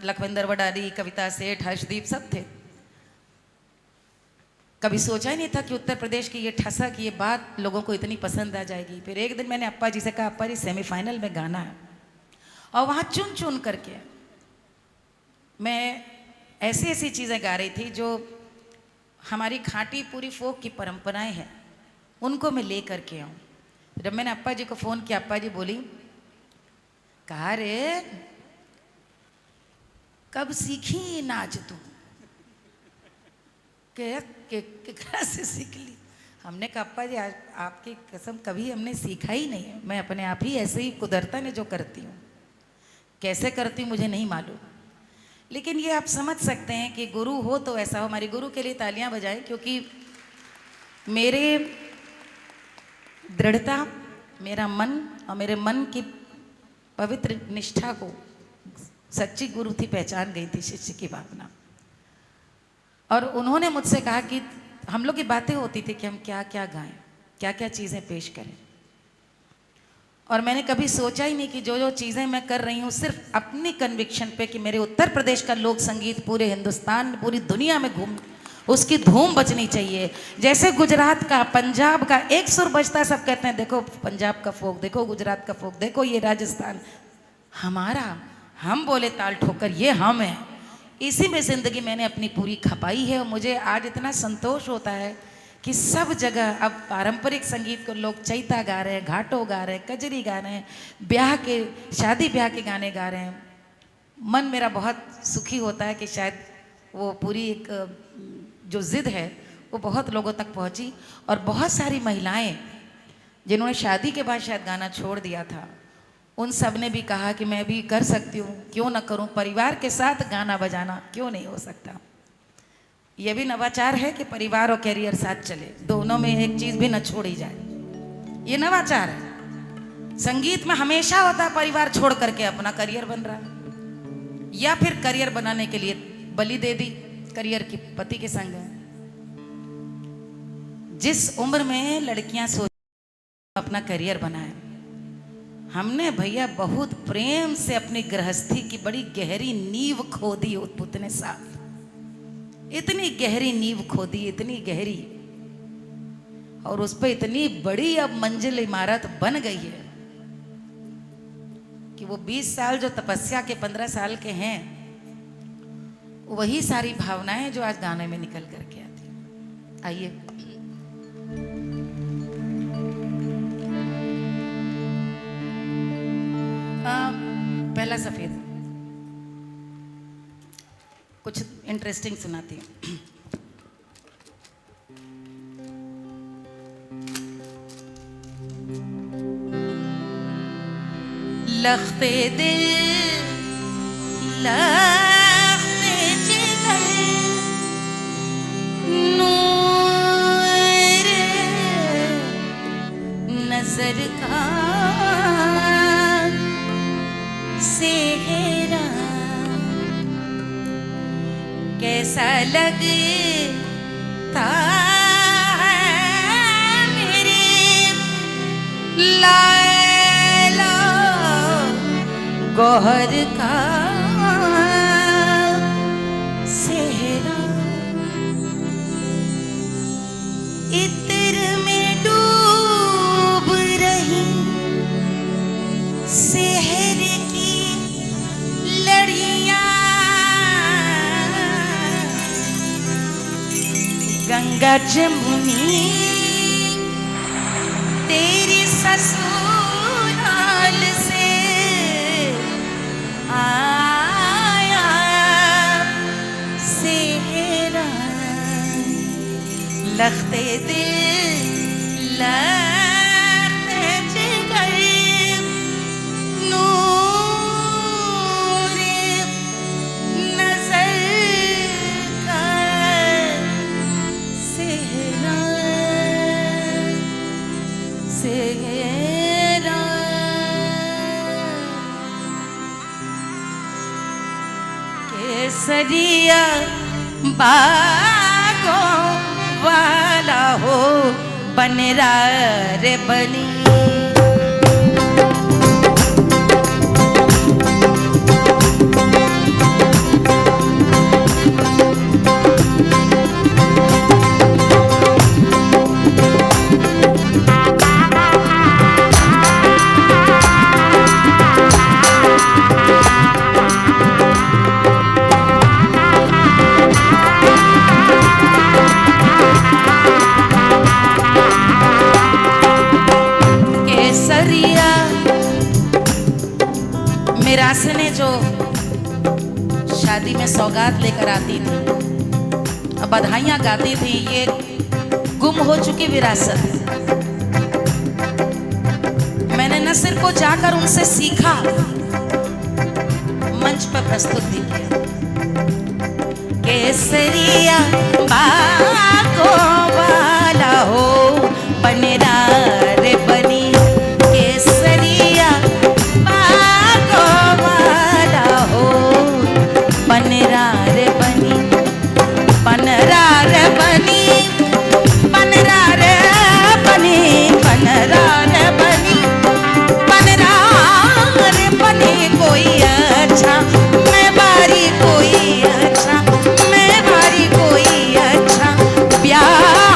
लखविंदर वडारी, कविता सेठ, हर्षदीप सब थे। कभी सोचा ही नहीं था कि उत्तर प्रदेश की ये ठसक, ये बात लोगों को इतनी पसंद आ जाएगी। फिर एक दिन मैंने अप्पा जी से कहा, अप्पा जी सेमीफाइनल में गाना है, और वहाँ चुन चुन करके मैं ऐसी ऐसी चीज़ें गा रही थी जो हमारी खाटी पूरी फोक की परंपराएं हैं, उनको मैं ले करके आऊँ। जब मैंने अप्पा जी को फ़ोन किया, अप्पा जी बोली, कहा रे कब सीखी नाच तू? केकरा से सीख ली? हमने कहा अप्पा जी आज आपकी कसम कभी हमने सीखा ही नहीं है, मैं अपने आप ही ऐसे ही कुदरतन है जो करती हूँ, कैसे करती हूँ मुझे नहीं मालूम। लेकिन ये आप समझ सकते हैं कि गुरु हो तो ऐसा हो। हमारी गुरु के लिए तालियां बजाएं, क्योंकि मेरे दृढ़ता, मेरा मन और मेरे मन की पवित्र निष्ठा को सच्ची गुरु थी, पहचान गई थी शिष्य की भावना। और उन्होंने मुझसे कहा कि हम लोग की बातें होती थी कि हम क्या क्या गाएं, क्या क्या चीज़ें पेश करें, और मैंने कभी सोचा ही नहीं कि जो जो चीज़ें मैं कर रही हूँ सिर्फ अपनी कन्विक्शन पे, कि मेरे उत्तर प्रदेश का लोक संगीत पूरे हिंदुस्तान, पूरी दुनिया में घूम, उसकी धूम बचनी चाहिए। जैसे गुजरात का, पंजाब का एक सुर बजता, सब कहते हैं देखो पंजाब का फोक, देखो गुजरात का फोक, देखो ये राजस्थान हमारा, हम बोले ताल ठोकर, ये हम हैं। इसी में ज़िंदगी मैंने अपनी पूरी खपाई है, और मुझे आज इतना संतोष होता है कि सब जगह अब पारंपरिक संगीत को लोग चैता गा रहे हैं, घाटो गा रहे हैं, कजरी गा रहे हैं, ब्याह के, शादी ब्याह के गाने गा रहे हैं। मन मेरा बहुत सुखी होता है कि शायद वो पूरी एक जो ज़िद है वो बहुत लोगों तक पहुंची, और बहुत सारी महिलाएं जिन्होंने शादी के बाद शायद गाना छोड़ दिया था, उन सब ने भी कहा कि मैं भी कर सकती हूँ, क्यों ना करूँ, परिवार के साथ गाना बजाना क्यों नहीं हो सकता। यह भी नवाचार है कि परिवार और कैरियर साथ चले, दोनों में एक चीज़ भी न छोड़ी जाए, ये नवाचार है। संगीत में हमेशा होता है परिवार छोड़ करके अपना करियर बन रहा है, या फिर करियर बनाने के लिए बलि दे दी करियर की पति के संग। जिस उम्र में लड़कियां सोच अपना करियर बनाए, हमने भैया बहुत प्रेम से अपनी गृहस्थी की बड़ी गहरी नींव खोदी उतने साल, इतनी गहरी नींव खोदी, इतनी गहरी, और उस पर इतनी बड़ी अब मंजिल इमारत बन गई है कि वो 20 साल जो तपस्या के 15 साल के हैं, वही सारी भावनाएं जो आज गाने में निकल करके आती हैं। आइए पहला सफेद कुछ इंटरेस्टिंग सुनाती हूँ। लख्ते दिल लख्ते जिगर नूर नजर गोहर का सेहरा कैसा लगता है मेरी लैला गोहर का सेहरा इत्र में डूब रही शहर की लड़ियां गंगा जमुनी तेरी ससुराल से आया सेहरा लखते दिल लखते जिगर नूर नजर का सेहरा सेहरा केसरिया बागों वाला हो बनरा रे बनी मिरासने जो शादी में सौगात लेकर आती थी, बधाइयाँ गाती थी, ये गुम हो चुकी विरासत है। मैंने नसर को जाकर उनसे सीखा, मंच पर प्रस्तुत भी किया। केसरिया बागों वाला हो बनरा रे बनी केसरिया बनरा रे बनी बनरा रे बनी बनरा रे बनी बनरा रे बनी बनरा रे बनी कोई अच्छा मैं बारी कोई अच्छा मैं बारी कोई अच्छा प्यार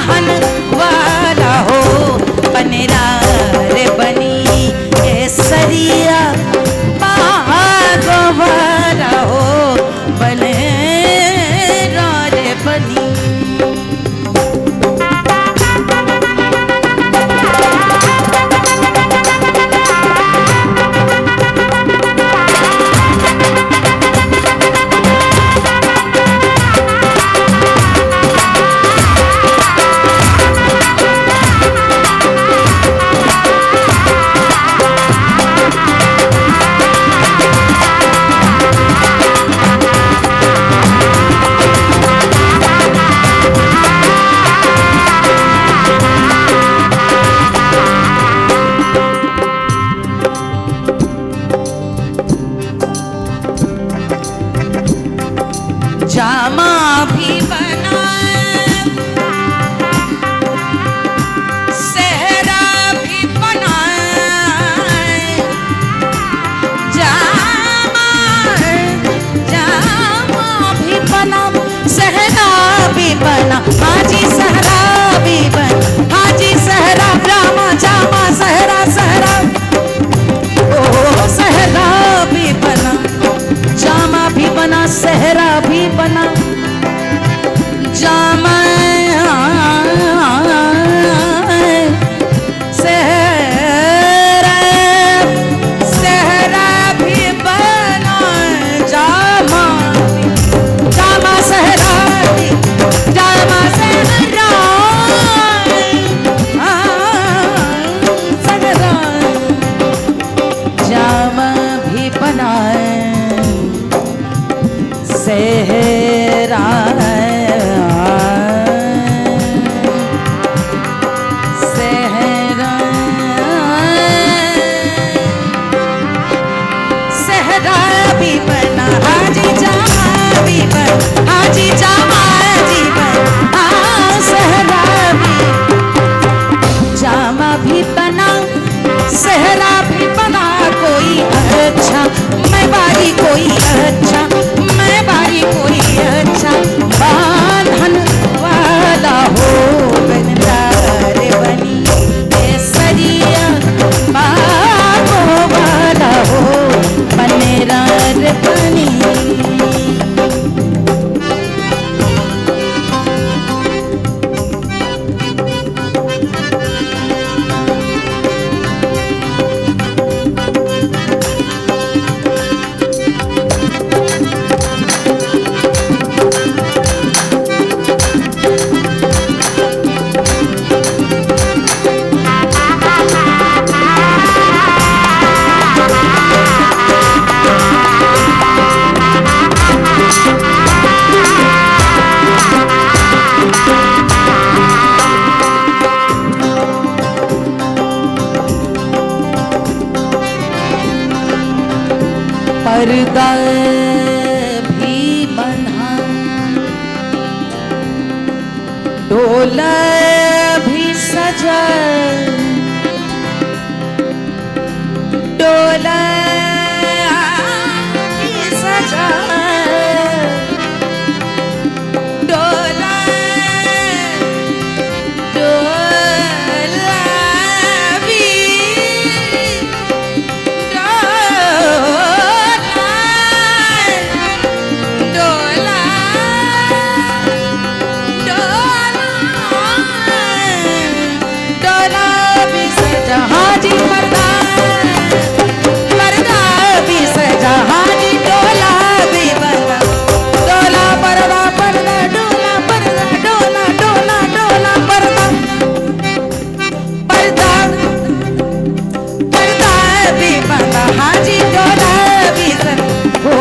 पर्दा भी बंधा, डोला भी सजा, डोला भी सजा, डोला डोला भी डोला डोला भी सजा, हाजी पर्दा पर्दा भी सजा, हाजी डोला भी बंधा, डोला पर्दा पर्दा डोला पर्दा डोला डोला डोला पर्दा पर्दा पर्दा भी बंधा, हाजी डोला भी सजा, ओ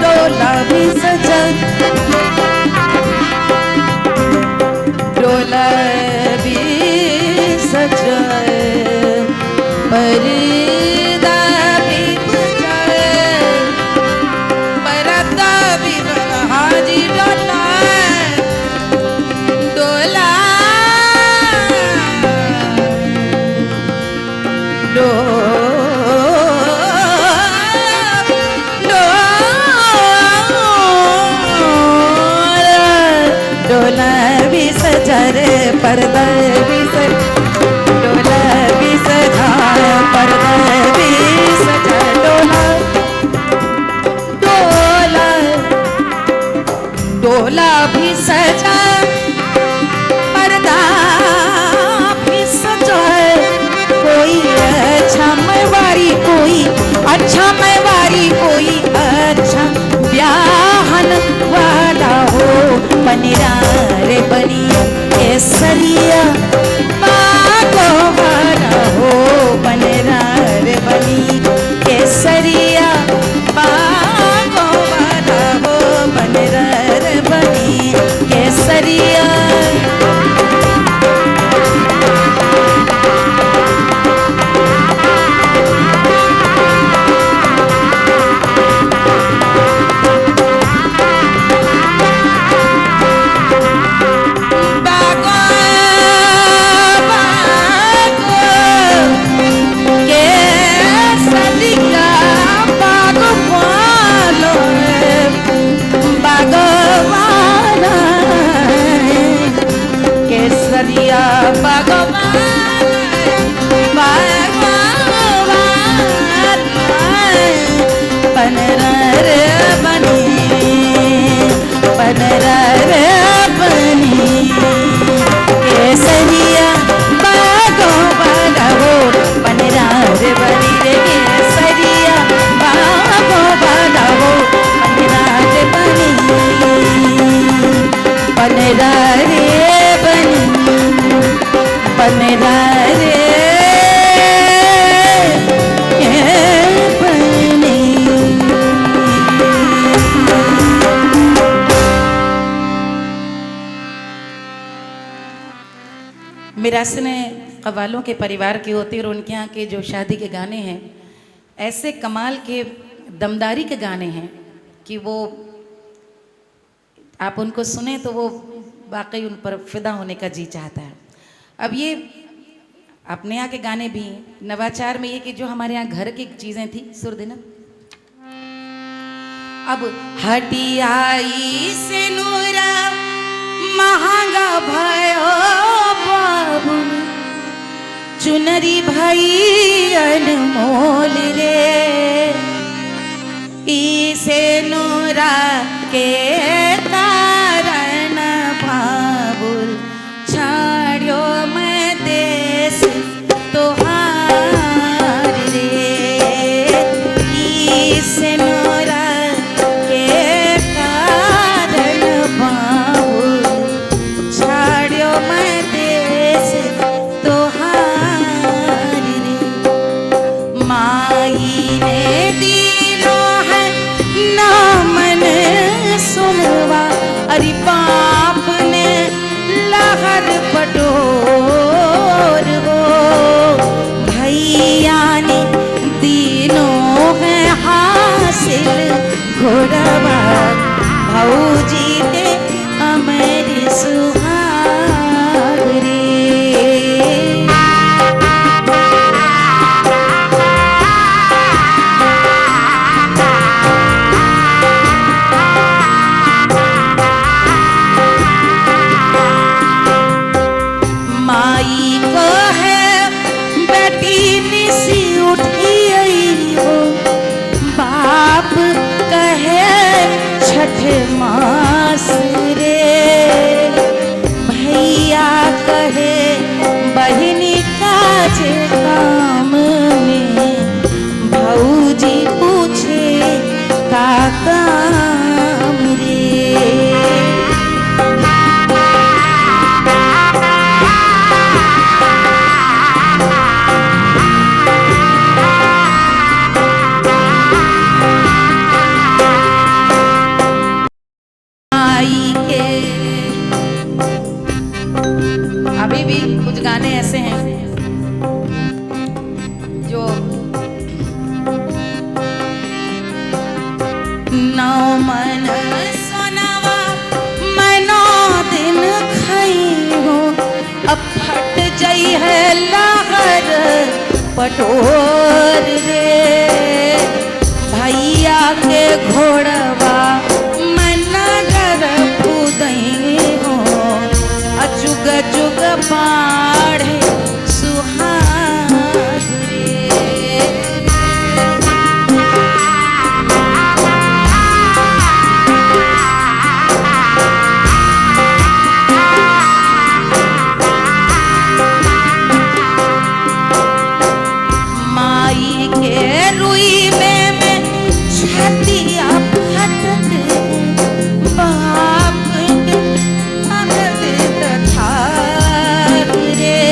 डोला भी सजा, डोला भी सजा, पर्दा भी बजाए, पर्दा भी बंधा, हाजी डोला डोला डोला भी सजा रे, पर्दा भी सजा, डोला भी सजा, पर्दा भी सजा, डोला डोला डोला भी सजा, पर्दा भी सजा, कोई अच्छा मैवारी, कोई अच्छा मैवारी, कोई अच्छा ब्याहन वाला हो, बनिया रे बनिया केसरिया बागो वाला हो, बनिया रे बनी केसरिया बागो वाला हो, बनिया रे बनी केसरिया। मिरासने कव्वालों के परिवार की होती है और उनके यहाँ के जो शादी के गाने हैं ऐसे कमाल के दमदारी के गाने हैं कि वो आप उनको सुने तो वो वाकई उन पर फिदा होने का जी चाहता है। अब ये अपने यहाँ के गाने भी नवाचार में ये कि जो हमारे यहाँ घर की चीज़ें थी सुरदिना, अब हटियाई से नूरा महंगा भयो बाबू, चुनरी भाई अनमोल रे, इसे नूरा के तारण बाबुल, छाड़ियो मैं देश तोहार रे, इसे नूरा के तारण बाबुल, छाड़ियो मैं देश तोहार रे, माई ने दिलो है ना मन सुन उठी हो, बाप कहे छठ मास रे, भैया कहे बहिनी काज काम में, भौजी पूछे का काम रे। अभी भी कुछ गाने ऐसे हैं जो नौ मन सोनावा मैं 9 दिन खाई हूँ, अब फट जाई है लहर पटोर रे, भैया के घोड़वा मैं नगर कूदई हूँ, अचुग चुग बाढ़े सुहाग रे। माई के रुई में छतिया फटत, बाप के मदद थार रे,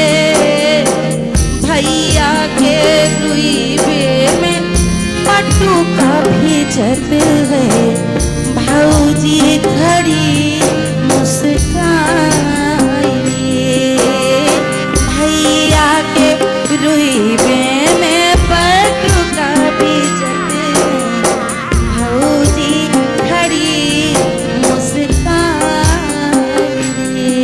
भैया के रुई में पटुका भीजत है, भौजी खड़ी मुस्काई रे, भैया के रुई में पटुका भीजत है, भौजी खड़ी मुस्काई रे।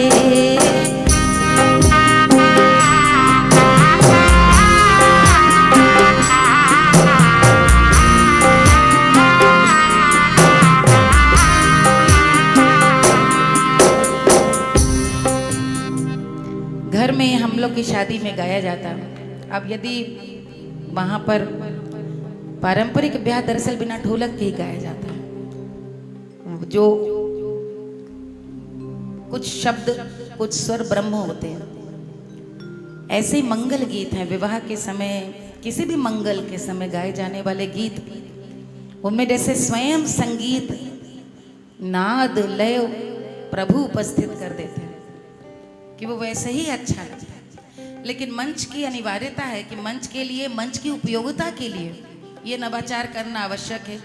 घर में हम लोग की शादी में गाया जाता। अब यदि वहाँ पर पारंपरिक ब्याह दरअसल बिना ढोलक के ही गाया जाता है, जो कुछ शब्द कुछ स्वर ब्रह्म होते हैं। ऐसे मंगल गीत हैं विवाह के समय, किसी भी मंगल के समय गाए जाने वाले गीत, उनमें जैसे स्वयं संगीत नाद लय प्रभु उपस्थित कर देते हैं कि वो वैसे ही अच्छा लगता है। लेकिन मंच की अनिवार्यता है कि मंच के लिए, मंच की उपयोगिता के लिए ये नवाचार करना आवश्यक है।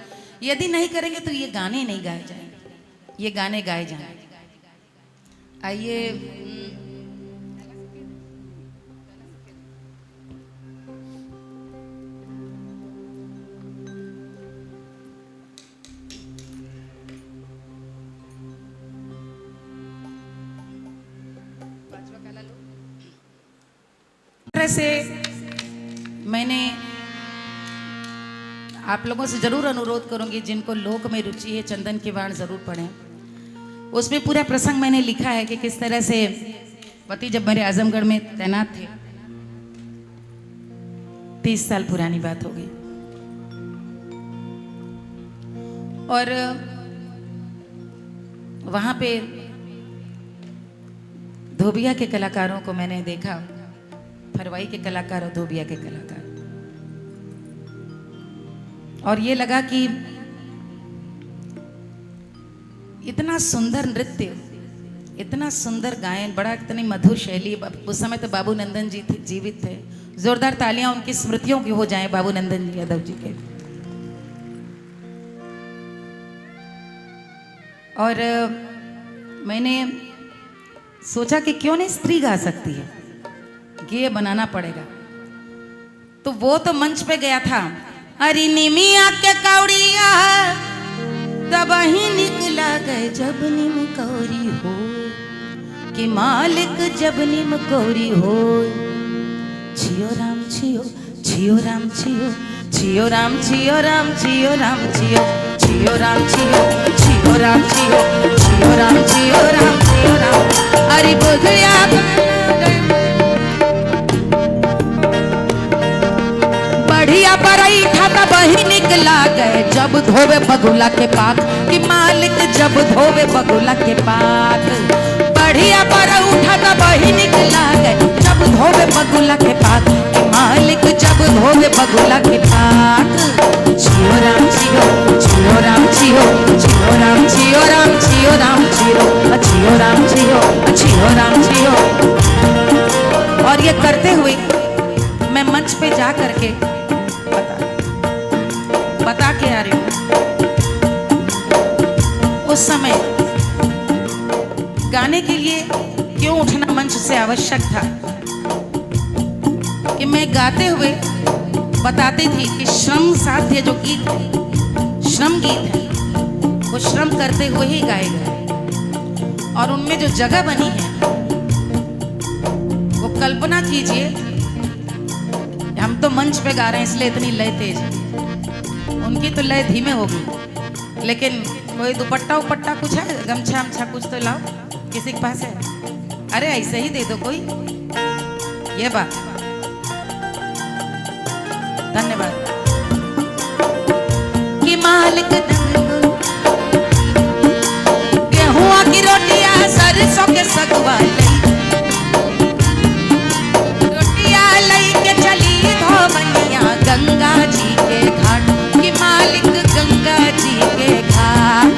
यदि नहीं करेंगे तो ये गाने नहीं गाए जाएंगे, ये गाने गाए जाएंगे। आइए से मैंने आप लोगों से जरूर अनुरोध करूंगी, जिनको लोक में रुचि है चंदन की वाण जरूर पढ़ें। उसमें पूरा प्रसंग मैंने लिखा है कि किस तरह से पति जब मेरे आजमगढ़ में तैनात थे, 30 साल पुरानी बात हो गई, और वहां पे धोबिया के कलाकारों को मैंने देखा, फरवाई के कलाकार और धोबिया के कलाकार, और ये लगा कि इतना सुंदर नृत्य, इतना सुंदर गायन, बड़ा इतनी मधुर शैली। उस समय तो बाबू नंदन जी थे, जीवित थे। जोरदार तालियां उनकी स्मृतियों की हो जाएं, बाबू नंदन जी यादव जी के। और मैंने सोचा कि क्यों नहीं स्त्री गा सकती है, गेय बनाना पड़ेगा। तो वो तो मंच पे गया था, अरे निमिया के कौड़िया तब ही निकला गए जब निम कौड़ी हो, कि मालिक जब निम कौड़ी हो। छियो राम छियो, छियो राम छियो, छियो राम छियो राम छियो राम छियो, छियो राम छियो, छियो राम छियो, छियो राम छियो राम छियो राम। अरे बुधिया वही निकला गए जब धोवे बगुला के पात कि मालिक जब धोवे बगुला के पात। बढ़िया पर उठा तो वही निकला गए जब धोवे बगुला के पात कि मालिक जब धोवे बगुला के पात। जियो राम जियो, जियो राम जियो, जियो राम जियो, राम जियो राम जियो, जियो राम जियो, जियो राम जियो। और ये करते हुए मैं मंच पे जा करके बता के आ रही हूँ। उस समय गाने के लिए क्यों उठना मंच से आवश्यक था कि मैं गाते हुए बताती थी कि श्रम साध्य जो गीत है, श्रम गीत है, वो श्रम करते हुए ही गाएगा। और उनमें जो जगह बनी है वो कल्पना कीजिए, हम तो मंच पे गा रहे हैं इसलिए इतनी लय तेज है, उनकी तो लय धीमे होगी। लेकिन कोई दुपट्टा उपट्टा कुछ है, गमछा अमछा कुछ तो लाओ, किसी के पास है? अरे ऐसे ही दे दो कोई, ये बात। धन्यवाद। कि मालिक गेहुआ की रोटियां सरसों के सगवा रोटियां लई के चली धोबनिया गंगा जी के घाट कि मालिक गंगा जी के घाट।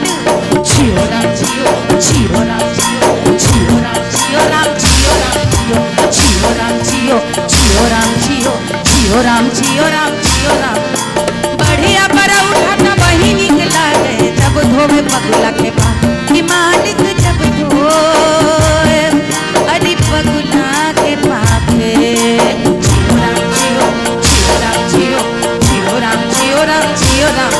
जियो राम जियो, जियो राम जियो, जियो राम जियो, राम जियो राम जियो, जियो राम जियो, जियो राम जियो, जियो राम जियो, राम जियो राम। बढ़िया पर उठा तो वही निकला गए जब धोवे बगुला के पास कि मालिक जब धोए अरे बगुला के पापे। जियो राम जियो, जियो राम जियो, जियो राम जियो, राम जियो राम,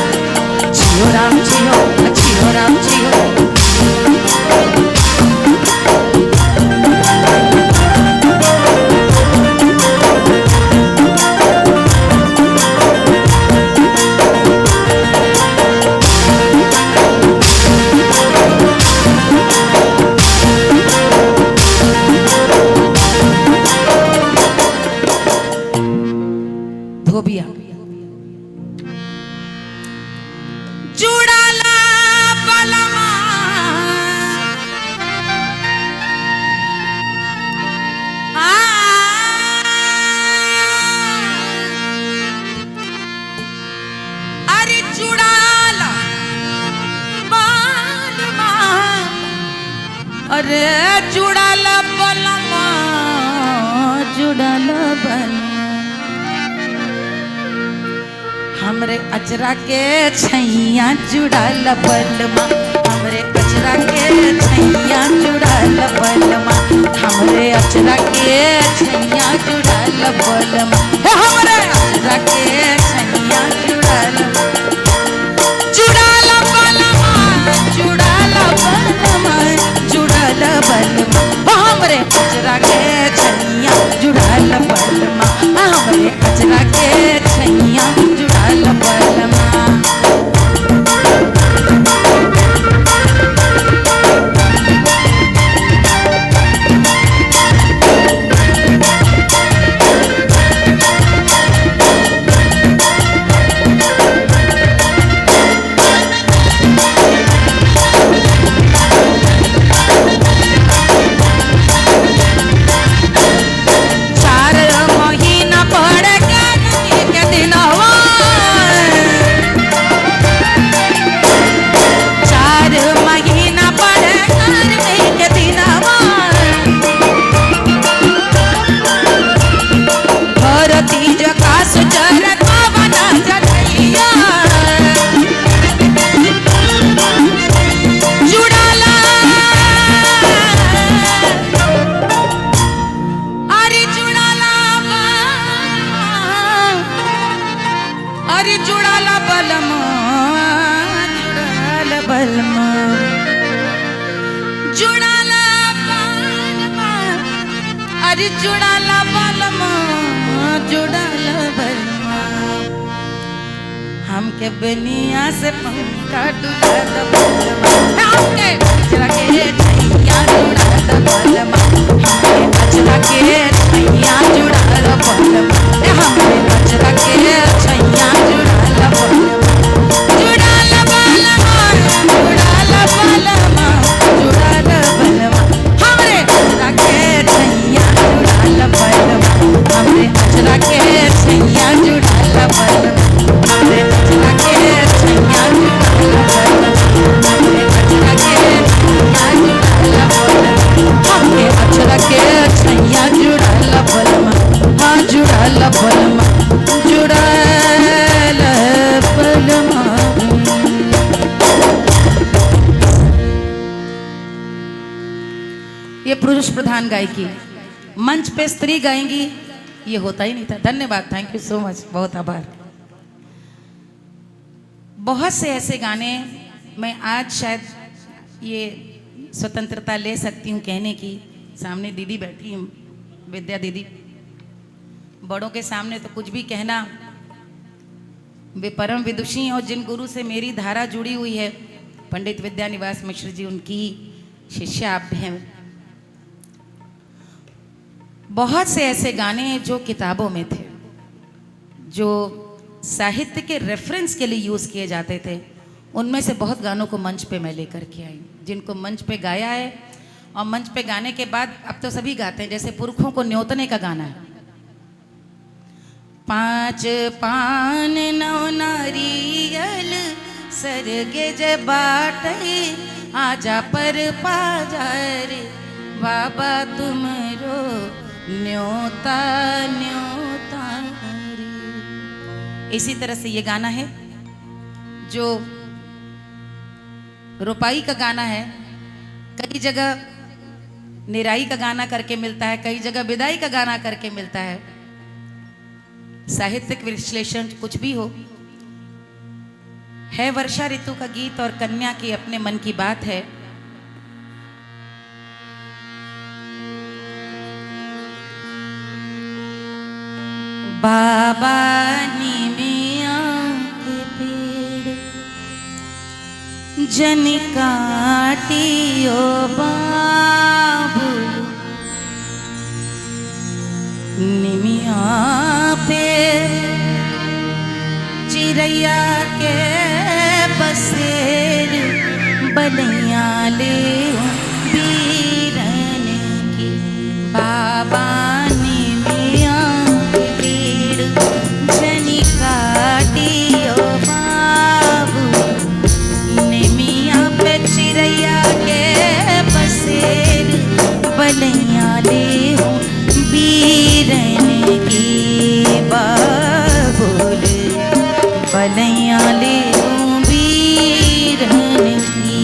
जियो राम जियो, जियो राम जियो। धोबिया जुड़ाला बलमा अरे जुड़ाला बलमा, अरे जुड़ाला बलमा, जुड़ाला बलमा। हमरे अचरा के छैया जुड़ाल बलमा, हमरे अचरा के छैया जुड़ाल बलमा, हमरे अचरा के छैया जुड़ाल बलमा, हमरे अचरा के छैया जुड़ाल जुड़ाल बलमा, जुड़ाल बलमा, जुड़ाल बलमा। हमरे अचरा के छैया जुड़ाल बलमा, हमरे अचरा के छैया जुड़ाल बलमा। बलमा जुड़ाला बलमा, अरे जुड़ाला बलमा, जुड़ाला बलमा। हमके बनिया से पंखा डुला द बलमा, हमके अचरा के छैया जुड़ा द बलमा, हमके अचरा के छैया जुड़ा द बलमा, हमके अचरा के छैया जुड़ा द लपलमा जुड़ाल पलमा। ये पुरुष प्रधान गायकी, मंच पे स्त्री गाएंगी ये होता ही नहीं था। धन्यवाद, थैंक यू सो मच, बहुत आभार। बहुत से ऐसे गाने मैं आज शायद ये स्वतंत्रता ले सकती हूँ कहने की। सामने दीदी बैठी हूँ, विद्या दीदी, बड़ों के सामने तो कुछ भी कहना। वे परम विदुषी और जिन गुरु से मेरी धारा जुड़ी हुई है, पंडित विद्यानिवास मिश्र जी, उनकी शिष्या आप हैं। बहुत से ऐसे गाने हैं जो किताबों में थे, जो साहित्य के रेफरेंस के लिए यूज़ किए जाते थे। उनमें से बहुत गानों को मंच पे मैं लेकर के आई, जिनको मंच पे गाया है। और मंच पे गाने के बाद अब तो सभी गाते हैं, जैसे पुरखों को न्योतने का गाना है। 5 पान 9 नारियल सरगे जे बाटे, आजा पर पाजार बाबा तुमरो न्योता न्योता रे। इसी तरह से ये गाना है जो रुपाई का गाना है। कई जगह निराई का गाना करके मिलता है, कई जगह विदाई का गाना करके मिलता है। साहित्यिक विश्लेषण कुछ भी हो, है वर्षा ऋतु का गीत और कन्या की अपने मन की बात है। बाबा निमिया के पेड़ जन काटियो बाबू, निमिया पे चिड़ैया के बसेर बलिया ले बीरन की। बाबा निमिया के पेड़ जनी काटियो बाबू, निमिया पे चिड़ैया के बसेर बलिया ले बीरन की। बाबुल बलिया ले बीरन की।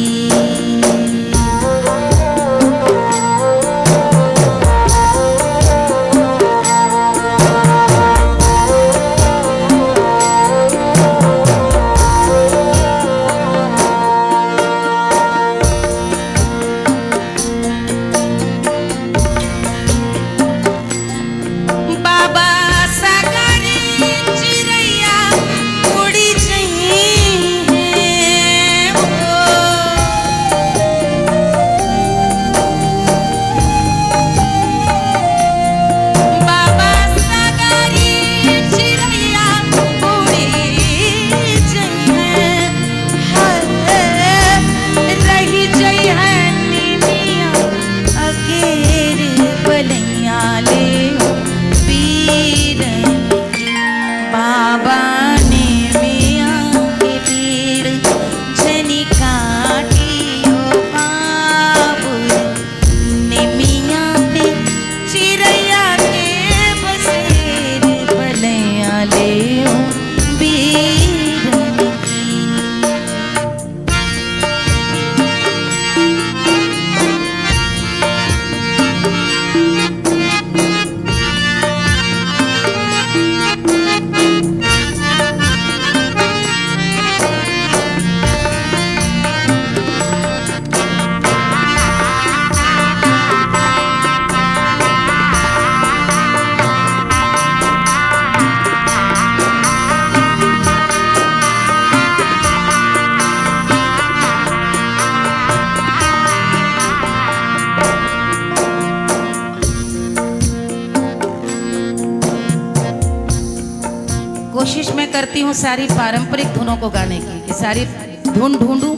कोशिश मैं करती हूँ सारी पारंपरिक धुनों को गाने की, कि सारी धुन ढूंढूं,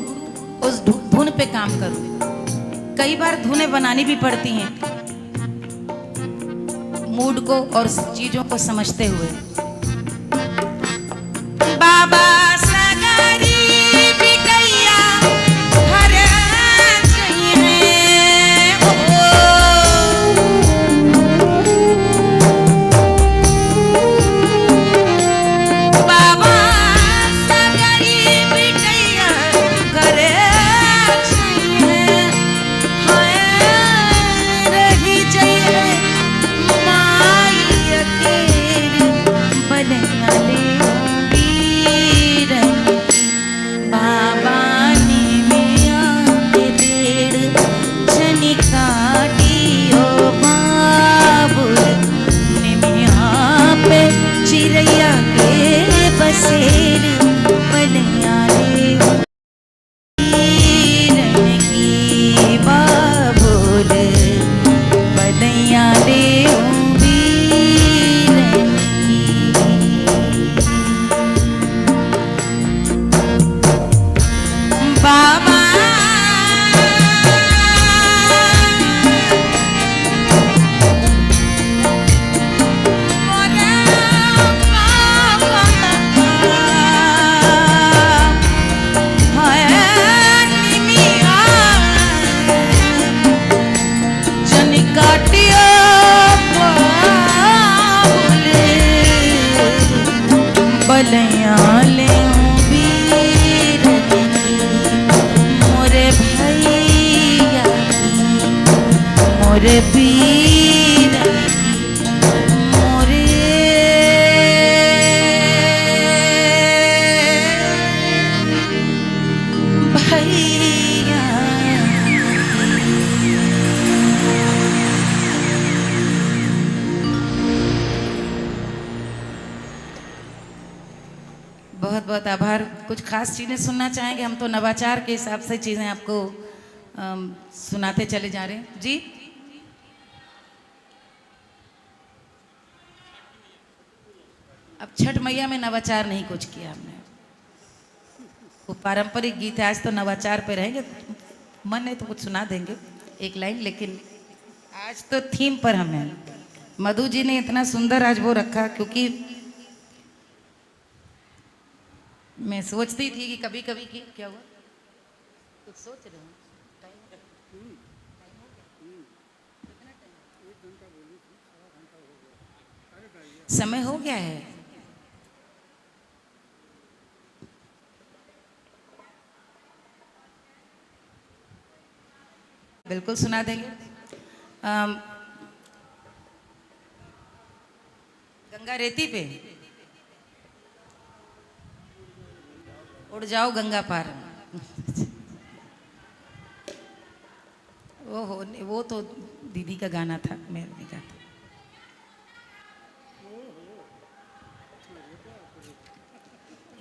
उस धुन पे काम करूं। कई बार धुनें बनानी भी पड़ती हैं मूड को और चीजों को समझते हुए। बाबा चिड़ैया के बसेर बलिया रे वीरन की बाबुल बलिया रे वीरन की बाबा बलिया ले वीरन की मोरे भैया मोरे वीरन मोरे भैया। बहुत बहुत आभार। कुछ खास चीज़ें सुनना चाहेंगे? हम तो नवाचार के हिसाब से चीज़ें आपको सुनाते चले जा रहे हैं जी। अब छठ मैया में नवाचार नहीं कुछ किया हमने, वो पारंपरिक गीत है। आज तो नवाचार पे रहेंगे, मन है तो कुछ सुना देंगे एक लाइन, लेकिन आज तो थीम पर हमें मधु जी ने इतना सुंदर आज वो रखा, क्योंकि मैं सोचती थी कि कभी कभी कि क्या हुआ, कुछ सोच रहे हूँ। समय हो गया है। बिल्कुल सुना देंगे। गंगा रेती पे उड़ जाओ गंगा पार। ओहो, वो तो दीदी का गाना था, मैं नहीं गाता।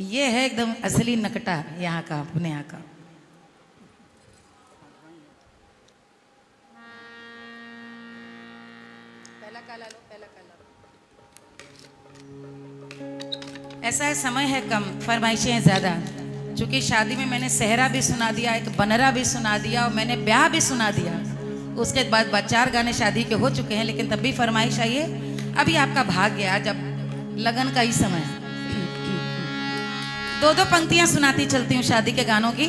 ये है एकदम असली नकटा यहाँ का, अपने यहाँ का। पहला काला लो, पहला काला। ऐसा है, समय है कम, फरमाइशें हैं ज़्यादा। चूँकि शादी में मैंने सहरा भी सुना दिया, एक बनरा भी सुना दिया, और मैंने ब्याह भी सुना दिया। उसके बाद 4 गाने शादी के हो चुके हैं, लेकिन तब भी फरमाइश आई है। अभी आपका भाग्य है, जब लगन का ही समय है। 2-2 पंक्तियां सुनाती चलती हूँ शादी के गानों की।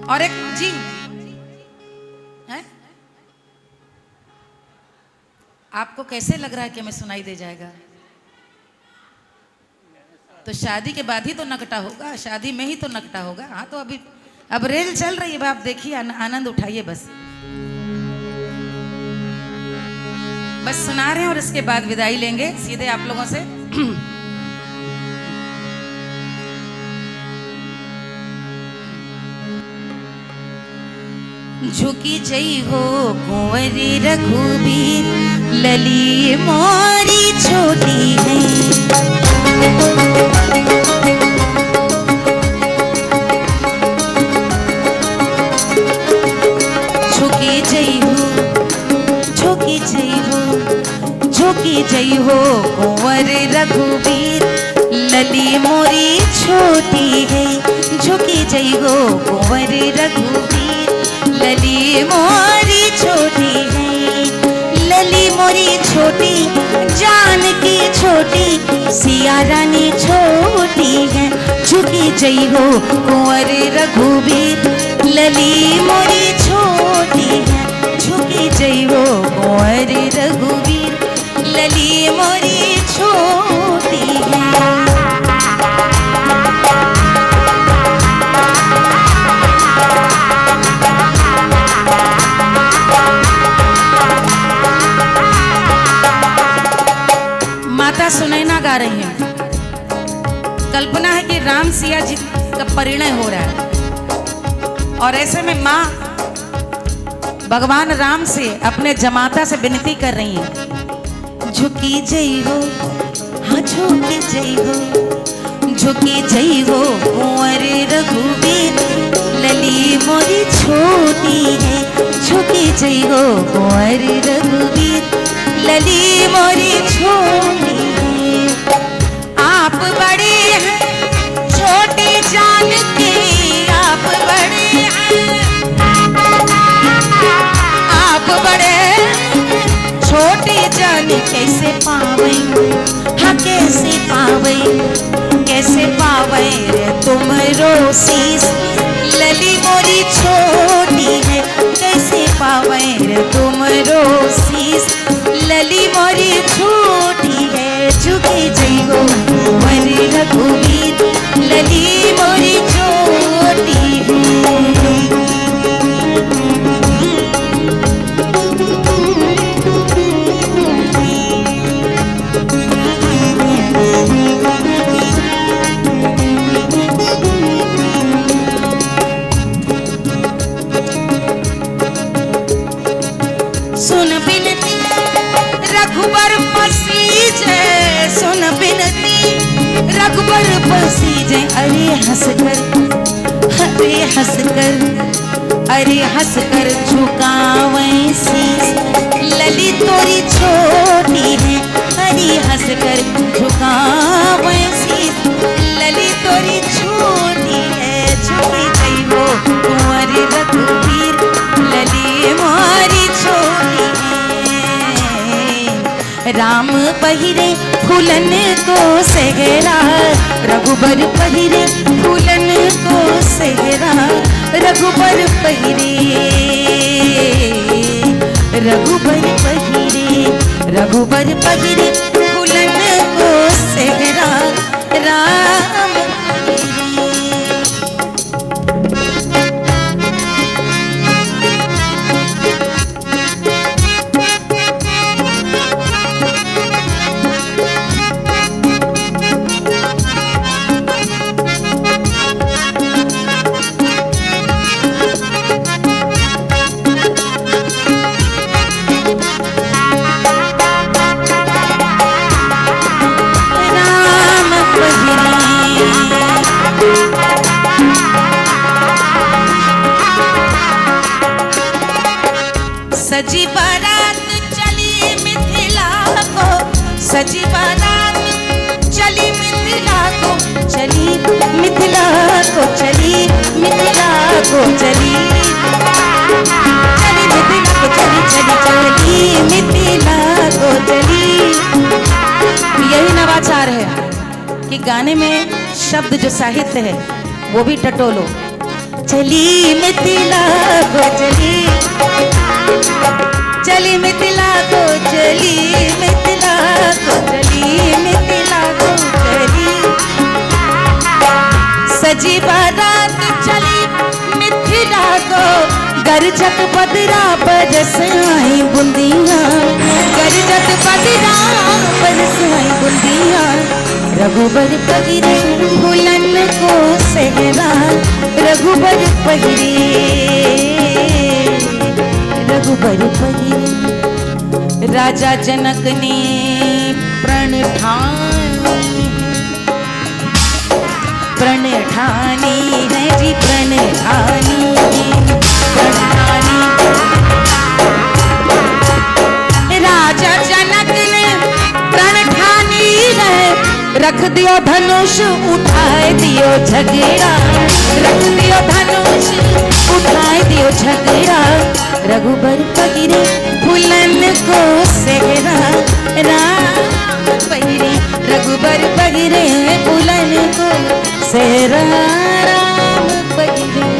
और एक जी है, आपको कैसे लग रहा है कि मैं सुनाई दे जाएगा? तो शादी के बाद ही तो नकटा होगा, शादी में ही तो नकटा होगा। हाँ, तो अभी अब रेल चल रही है, आप देखिए, आनंद उठाइए। बस सुना रहे हैं और इसके बाद विदाई लेंगे सीधे आप लोगों से। झुकी जई हो कुंवरी रघुबीर, लली मोरी छोटी है। झुकी जई हो, झुकी जई हो, झुकी जई हो कुंवर रघुबीर, लली मोरी छोटी है। झुकी जई हो कुंवर रघुबीर, लली मोरी छोटी है। लली मोरी छोटी, जानकी छोटी, सिया रानी छोटी है। झुकी जई हो कुंवर रघुबीर, लली मोरी छोटी है। झुकी जई हो कुंवर रघुबीर, लली मोरी छोटी है। माता सुनैना गा रही हैं। कल्पना है कि राम सिया जी का परिणय हो रहा है, और ऐसे में माँ भगवान राम से अपने जमाता से विनती कर रही हैं, झुकी जई हो, झुकी जई हो, झुकी जई हो कुंवर रघुवीर। लली मोरी छोटी है, झुकी जई हो कुंवर रघुवीर। लली मोरी छोटी है। आप बड़े हैं छोटी जान के, आप बड़े हैं, आप बड़े छोटी जान कैसे पावे, हाँ कैसे पावे, कैसे पावे रे तुमरो शीस। लली मोरी छोटी है, कैसे पावे रे तुमरो शीस। लली मोरी छोटी है, झुकी जई हो कुंवर रघुवीर। लली मोरी छोटी है। सुन बिनती रघुबर पसीजे, सुन बिनती रघुबर पसीजे। अरे हंसकर, अरे हंसकर, अरे हंसकर झुकावे शीस। लली तोरी छोटी है, अरे हंसकर झुकावे शीस। लली तोरी छोटी है, झुकी गई हो कुंवर रघुवीर। लली मोरी छोटी है। राम पहिरे फूलन को सेहरा, रघुबर पहिरे फूलन को सेहरा। रघुबर पहिरे, रघुबर पहिरे, रघुबर पहिरे फूलन को सेहरा। राम सजी बारात चली मिथिला को, सजी बारात चली मिथिला को, चली मिथिला को, चली मिथिला को, चली चली मिथिला को, चली चली चली मिथिला को चली। यही नवाचार है कि गाने में शब्द जो साहित्य है वो भी टटोलो। चली मिथिला को चली, चली मिथिला को, चली मिथिला को, चली मिथिला को चली। सजी बारात चली मिथिला को, गरजत बदरा बरस आई बूंदिया, गरजत बदरा बरस आई बूंदिया। रघुबर पहिरे फूलन को सेहरा, रघुबर पहिरे, रघुबर पहिरे। राजा जनक ने प्रण ठानी, प्रण ठानी है जी, प्रण ठानी, प्रण ठानी। राजा जनक ने प्रण ठानी है, रख दियो धनुष उठाए दियो झगड़ा, रख दियो धनुष उठाए दियो झगड़ा। रघुबर पहिरे फूलन को सेहरा, राम पहिरे रघुबर पहिरे फूलन को सेहरा। राम पहिरे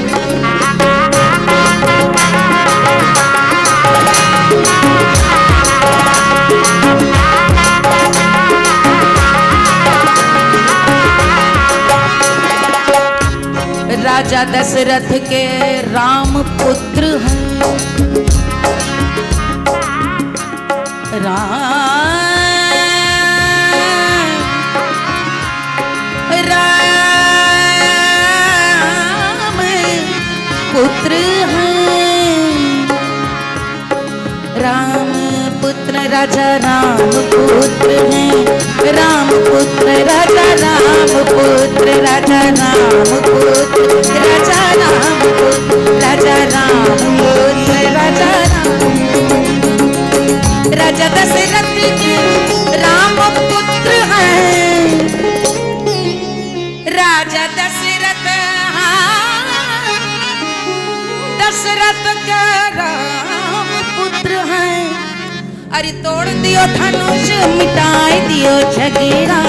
राजा दशरथ के राम पुत्र हैं, राम पुत्र हैं, राम पुत्र राजा राम पुत्र हैं, राम राजा राम पुत्र, राजा राम पुत्र, राजा राम पुत्र, राजा राम, राजा दशरथ के राम पुत्र हैं, राजा दशरथ, दशरथ का राम पुत्र हैं। अरे तोड़ दियो धनुष मिटाए दियो झगड़ा,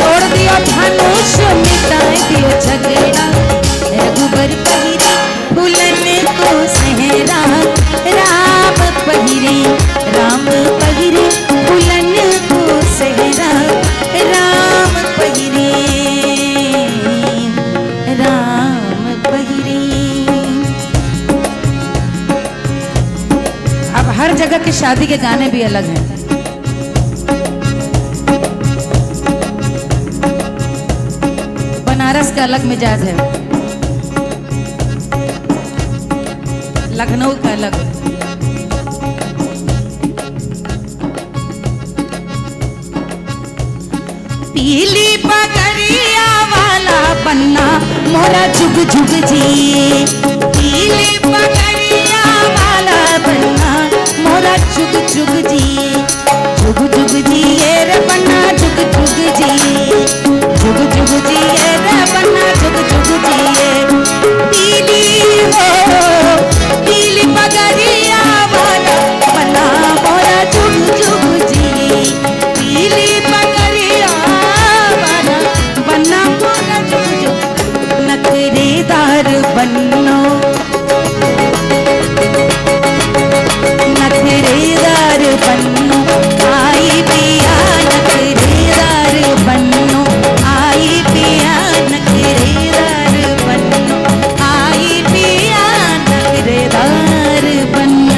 तोड़ दियो धनुष मिटाए दियो झगड़ा, रघुबर पहिरे फूलन को सहरा, राम पहिरे, राम पहिरे फूलन को सहरा, राम पहिरे, राम पहिरे। अब हर जगह की शादी के गाने भी अलग हैं। बनारस का अलग मिजाज है, लखनऊ का अलग। पीली पगड़िया वाला बन्ना मोरा जुग जुग जी, पीली पगड़िया वाला बन्ना मोरा जुग जुग जी, जुग जुग जी ये रे बन्ना जुग जुग जी, जुग जुग जी ये रे बन्ना जुग जुग जी ये। पीली हो पीली पगड़िया वाला बन्ना मोरा जुग जुग जी, पीली पगड़िया वाला बन्ना मोरा जुग जुग। नखरेदार बन्नो, नखरेदार बन्नो आई पिया, नखरेदार बन्नो आई पिया, नखरेदार बन्नो आई पिया, नखरेदार बन्नो।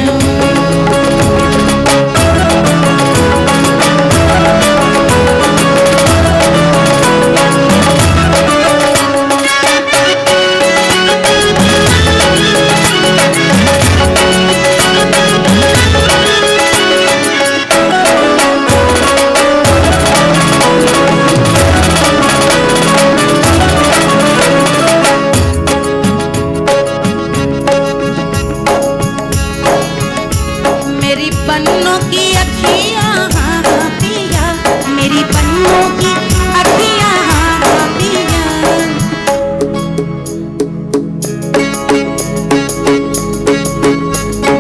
मेरी बन्नों की अखियाँ पिया, मेरी बन्नों की अखियाँ पिया,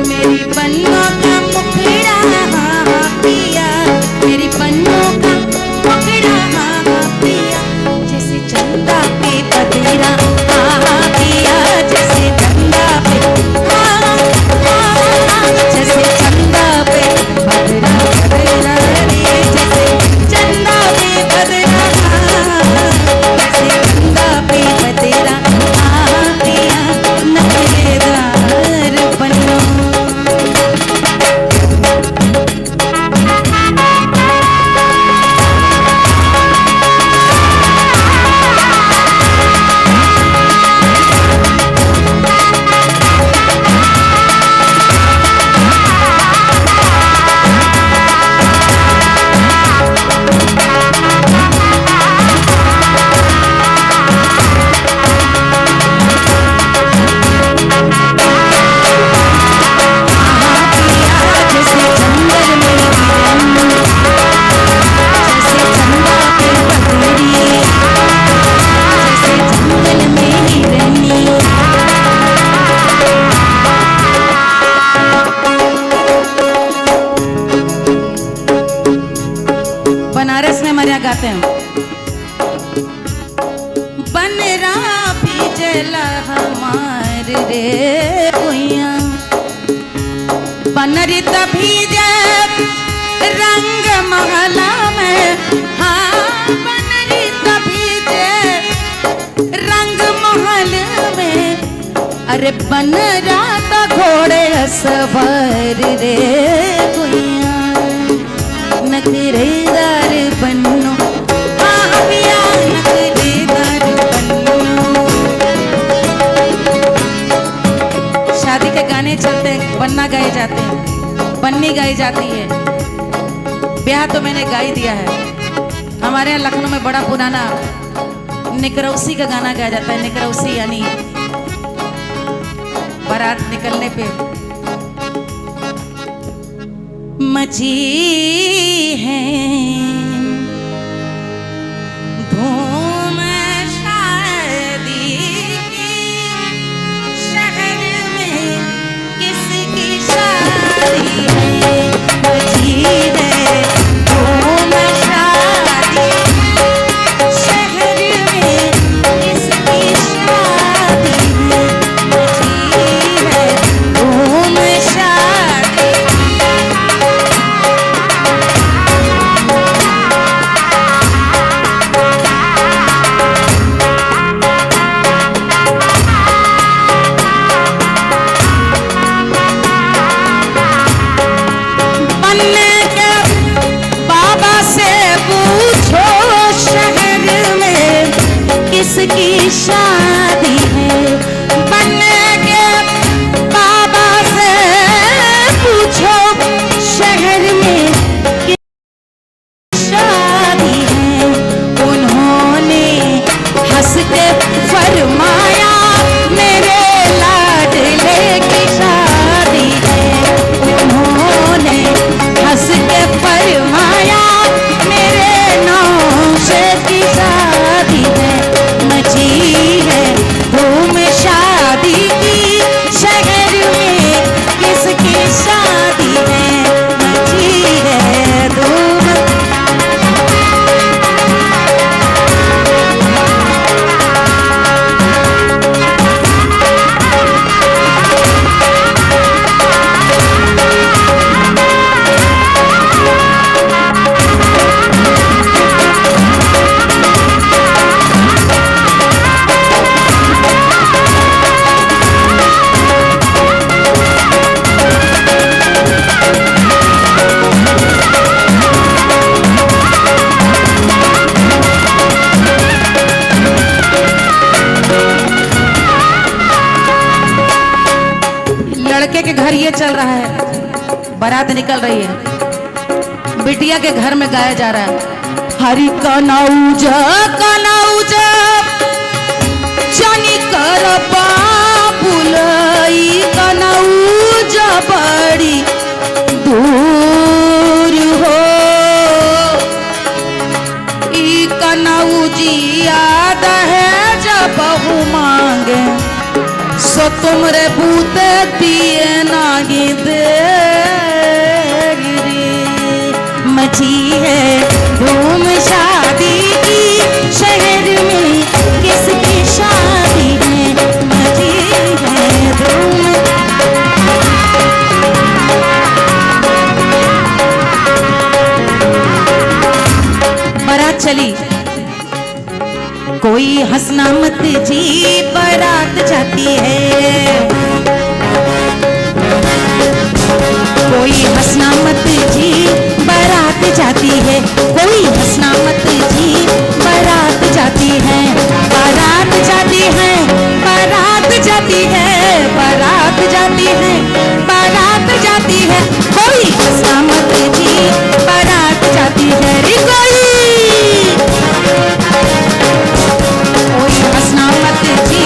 मेरी बन्नों का मुखड़ा पिया, मेरी बन्नों का मुखड़ा पिया, जैसे चंदा पे बदरा पिया, जैसे चंदा पे जैसे चंदा पे बदरा बदरा रे, जैसे चंदा पे बदरा, जैसे चंदा पे बदरा पिया, नखरेदार बन्नो। बनारस में हमारे यहाँ गाते हैं, बनरा भी जला हमार रे भुइया, बनरी तभी जब रंग महला में, हाँ बनरी तभी जब रंग महल में, अरे बनरा तो घोड़े सवार रे भुइया, नखरेदार बन्नो पिया, नखरेदार बन्नो। शादी के गाने चलते हैं, बन्ना गाए जाते हैं, बन्नी गाई जाती है, ब्याह तो मैंने गा ही दिया है। हमारे यहाँ लखनऊ में बड़ा पुराना निकरौसी का गाना गाया जाता है। निकरौसी यानी बारात निकलने पे मची है धूम शादी की, शहर में किसकी शादी है, मची है धूम शादी, शहर में किसकी शादी है, मची है धूम शादी। किसकी शादी है, बनने के बाबा से पूछो शहर में किसकी शादी है। उन्होंने हंस के फरमाया मेरे लाडले की शादी है। उन्होंने हंस के फरमाया मेरे नौशे की शादी है, मची है धूम शादी की, शहर में किसकी शादी है, मची है धूम। लड़के के घर ये चल रहा है, बारात निकल रही है, बिटिया के घर में गाया जा रहा है हरि कनौज कनौज जानी कर बाबुलई, कनौज बड़ी दूर हो, ई कनौजी याद है जब बहु मांगे सो तुमरे बूते पिए नागी देगी। मची है धूम शादी की, शहर में किसकी शादी है, मची है धूम। बारात चली, कोई हंसना मत जी बारात जाती है, कोई हंसना मत जी बारात जाती है, कोई हंसना मत जी बारात जाती है, बारात जाती है, बारात जाती है, बारात जाती है, बारात जाती है, कोई हंसना मत जी बारात जाती है रे, कोई हंसना मत जी,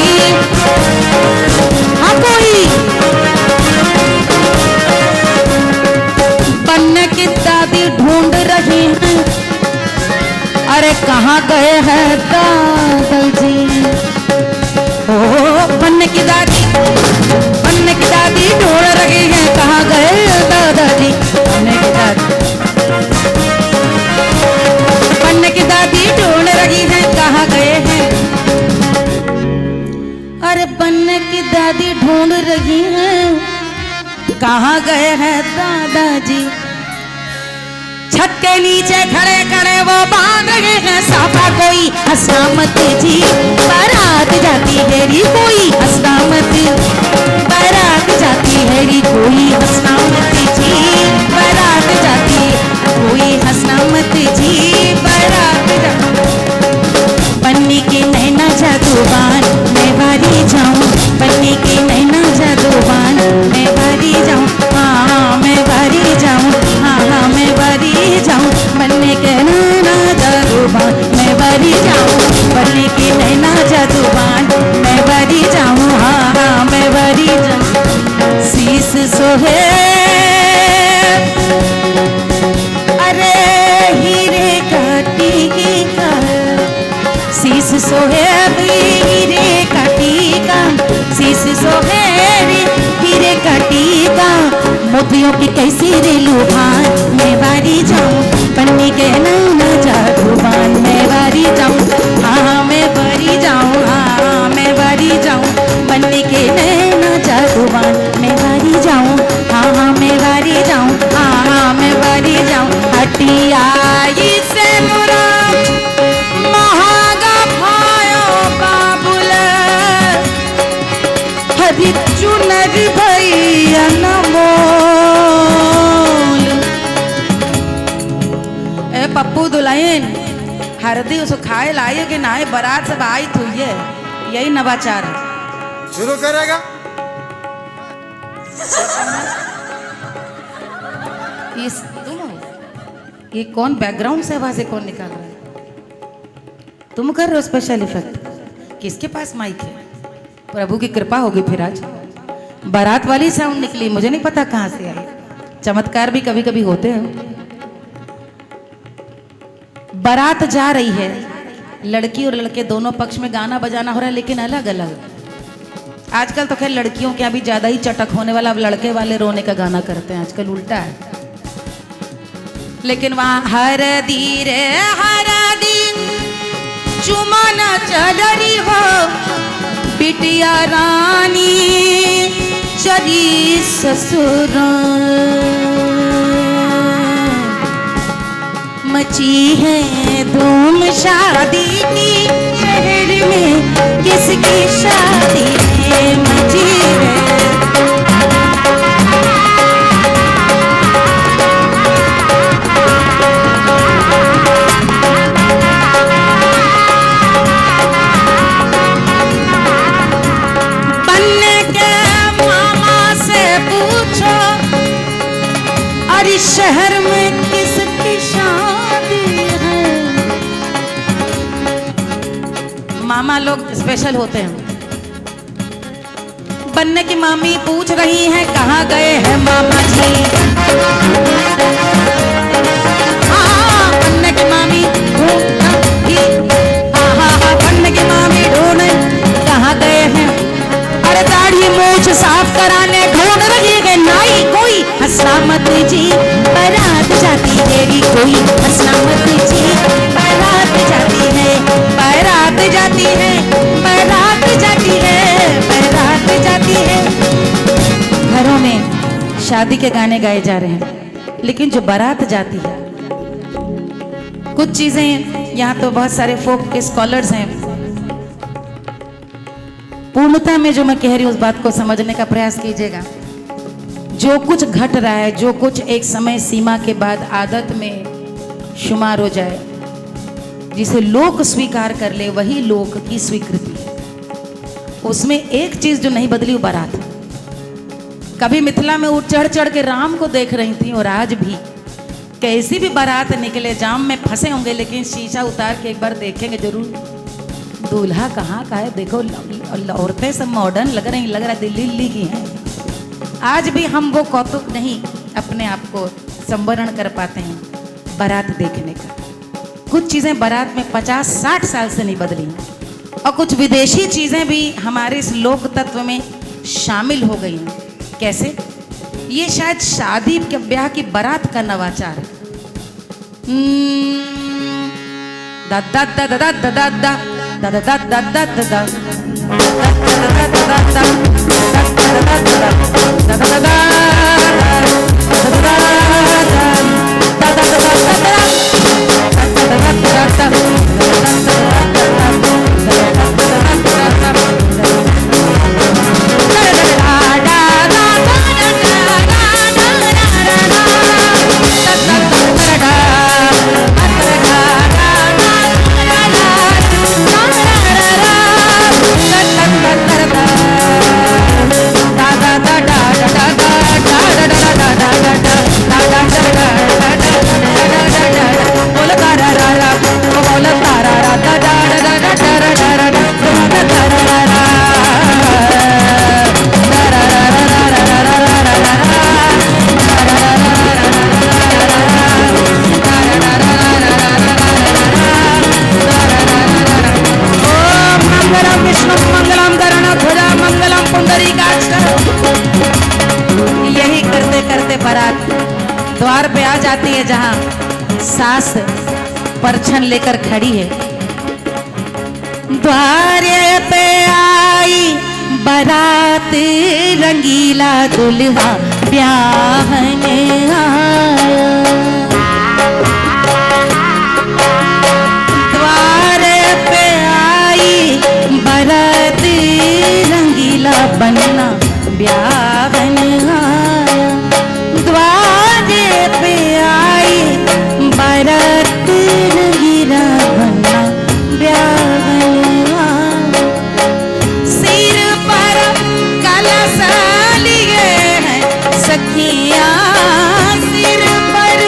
हाँ कोई बनने की दादी ढूंढ रही हैं, अरे कहाँ गए हैं दादाजी, ओ बनने की दादी ढूंढ रही हैं, कहाँ गए दादाजी, बनने की दादी ढूंढ रही हैं, कहाँ गए हैं, अरे बनने की दादी ढूंढ रही हैं, कहाँ गए हैं दादाजी। छत के नीचे खड़े खड़े वो बांध रहे हैं साफा, कोई हंसना मत जी बारात जाती है री, कोई हंसना मत बारात जाती है री, कोई हंसना मत जी बारात जाती, कोई हंसना मत जी बारात जाती। बन्नी के नैना जादूबान मैं बारी जाऊं, बन्नी के नैना जादूबान मैं बारी जाऊं, हाँ मैं बारी जाऊं, हाँ मैं बारी जाऊं, बनने के नैना जादूबान मैं बारी जाऊं, बनने के टीका, शीश सोहे हीरे का टीका, शीश सोहे हीरे का टीका, मोतियों की कैसी रेलू भान, मैं बारी जाऊं पन्नी के नैना जादूबान, मैं बारी जाऊं हाँ मैं बारी जाऊं, हाँ मैं बारी जाऊं पन्नी के नैना जादूबान, मैं बारी जाऊं हाँ मैं बारी जाऊं, हाँ मैं बारी जाऊं, हटिया से मुरा महागा भायो बाबुल, हरी चुनर भैया नमोल। ए पप्पू दुल्हन हरदी उसको खाए लाए कि नाए बारात सब आई थी, यही नवाचार है। शुरू करेगा ये कौन बैकग्राउंड से आवाज़ कौन निकाल रहा है? तुम कर रहे हो स्पेशल इफेक्ट? किसके पास माइक है? प्रभु की कृपा होगी फिर आज बारात वाली साउंड निकली, मुझे नहीं पता कहाँ से आई। चमत्कार भी कभी कभी होते हैं। बारात जा रही है, लड़की और लड़के दोनों पक्ष में गाना बजाना हो रहा है, लेकिन अलग अलग। आजकल तो खैर लड़कियों के अभी ज्यादा ही चटक होने वाला, अब लड़के वाले रोने का गाना करते हैं, आजकल उल्टा है। लेकिन वहां हर धीरे चुमाना चल रही हो, बिटिया रानी चली ससुर, मची है धूम शादी की, शहर में किसकी शादी है मची है। शहर में किसकी शादी है? मामा लोग स्पेशल होते हैं। बनने की मामी पूछ रही है कहाँ गए हैं मामा जी। हाँ बनने की मामी बनने की मामी ढूंढे कहाँ गए हैं। अरे दाढ़ी मूछ साफ कराने ढूंढ रही है नाई कोई, हंसना मत जी बारात जाती है कोई, हंसना मत जी बारात जाती है, बारात जाती है, बारात जाती है, बारात जाती है। घरों में शादी के गाने गाए जा रहे हैं, लेकिन जो बारात जाती है, कुछ चीजें यहाँ तो बहुत सारे फोक के स्कॉलर्स हैं, पूर्णता में जो मैं कह रही हूँ उस बात को समझने का प्रयास कीजिएगा। जो कुछ घट रहा है, जो कुछ एक समय सीमा के बाद आदत में शुमार हो जाए, जिसे लोक स्वीकार कर ले, वही लोक की स्वीकृति है। उसमें एक चीज जो नहीं बदली वो बारात। कभी मिथिला में उठ चढ़ चढ़ के राम को देख रही थी, और आज भी कैसी भी बारात निकले, जाम में फंसे होंगे, लेकिन शीशा उतार के एक बार देखेंगे जरूर, दूल्हा कहाँ का है। देखो औरतें सब मॉडर्न लग रही, लग रहा है दिल्ली की हैं। आज भी हम वो कौतुक नहीं अपने आप को संवरण कर पाते हैं बारात देखने का। कुछ चीज़ें बारात में 50-60 साल से नहीं बदली, और कुछ विदेशी चीज़ें भी हमारे इस लोक तत्व में शामिल हो गई हैं। कैसे? ये शायद शादी के ब्याह की बारात का नवाचार है। दा दा दा दा दा दा दा da da da da da da da da da da बारात द्वार पे आ जाती है, जहां सास परछन लेकर खड़ी है। द्वार पे आई बारात, रंगीला दुल्हा ब्याहन आया। द्वार पे आई बारात, रंगीला बनना ब्याहन आया। द्वार पे आई बारात, रंगीला बनना ब्याहन आया। सिर पर कलश लिए हैं सखियां, सिर पर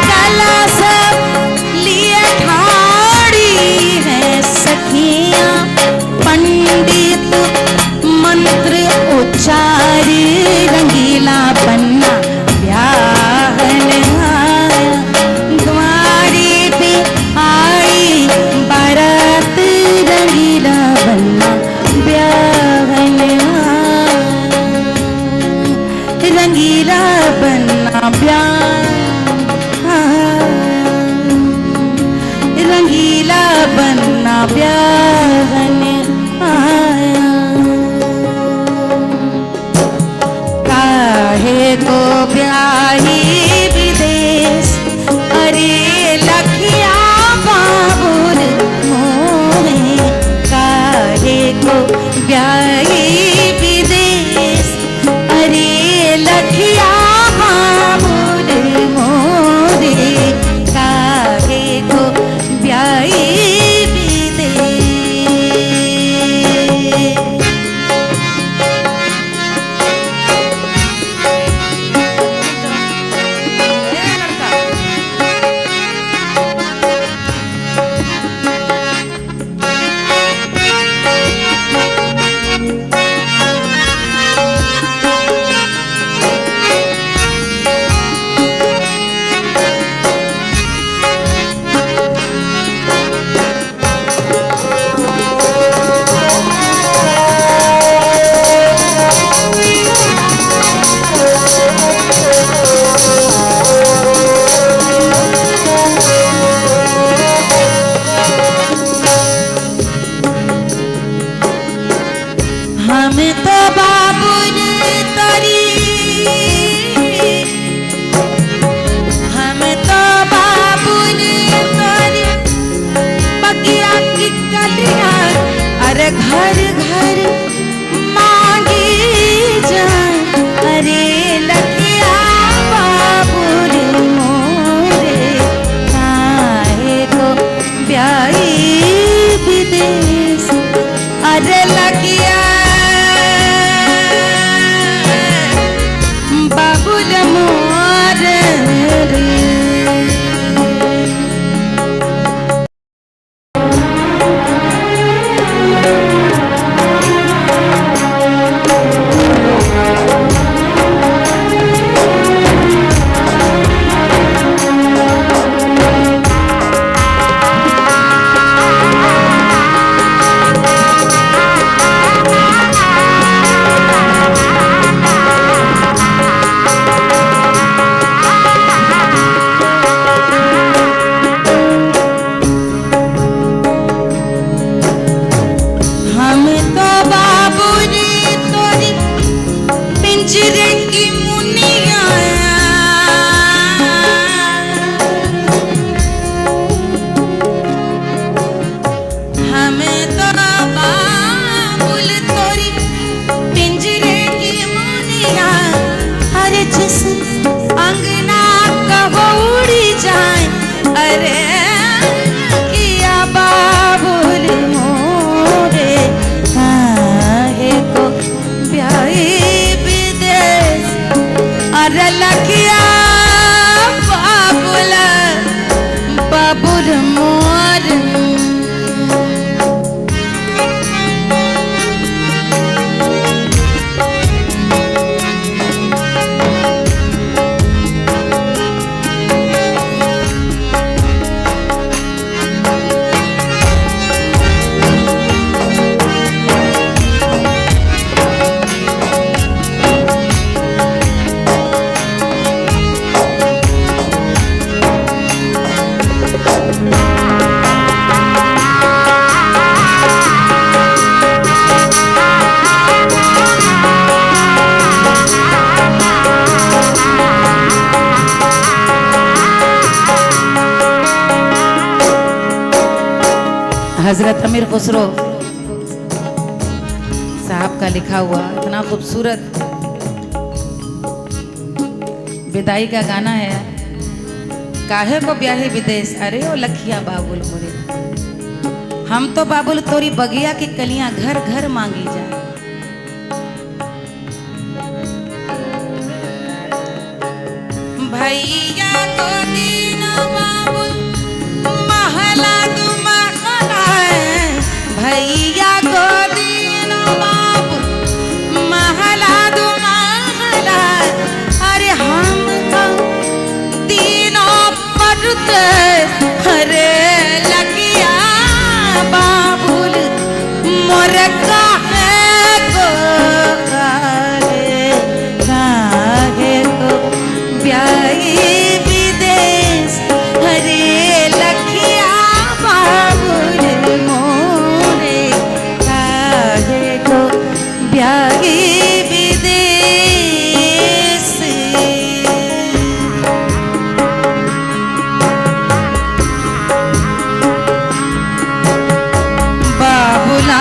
कलश लिए ठाड़ी हैं सखियां। पंडित मंत्र उच्चारी, रंगीला बनना ब्याहन आया। द्वारी भी आई बारात, रंगीला बनना ब्याहन आया। रंगीला बनना ब्याह आया। रंगीला बनना ब्याहन आया। काहे को ब्याही विदेश, अरे लखिया बाबुर मोहे। काहे को ब्याही विदेश, अरे लखिया बाबुर मोरे। काहे को ब्याही विदेश। हजरत अमीर खुसरो साहब का लिखा हुआ इतना खूबसूरत विदाई का गाना है। काहे को ब्याहे विदेश, अरे ओ लखिया बाबुल मोरे, हम तो बाबुल तोरी बगिया की कलियां घर घर मांगी जाए। भैया को दीना बाबुल महला दू महला, भैया को दीना बाबुल महला दू महला, अरे हम तो तीनों पड़ते हरे लगिया बाबुल मोर काहे को काहे को ब्याही विदेश हरे लखिया बाबुल मोरे काहे को ब्याही विदेश। बाबुला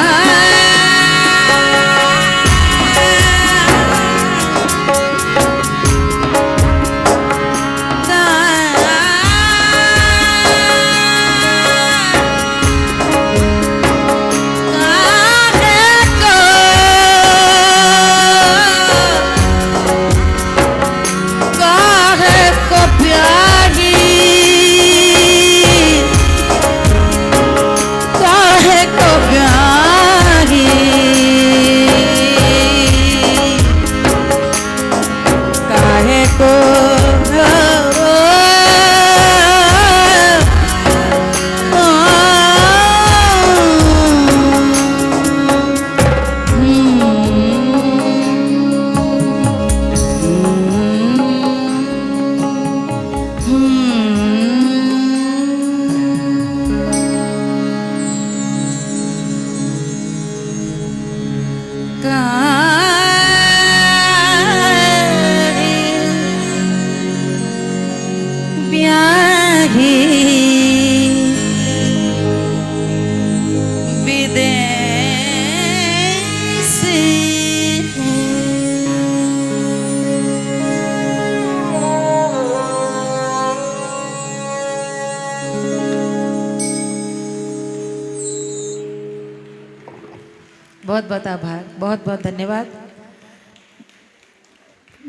बहुत बहुत आभार, बहुत बहुत धन्यवाद।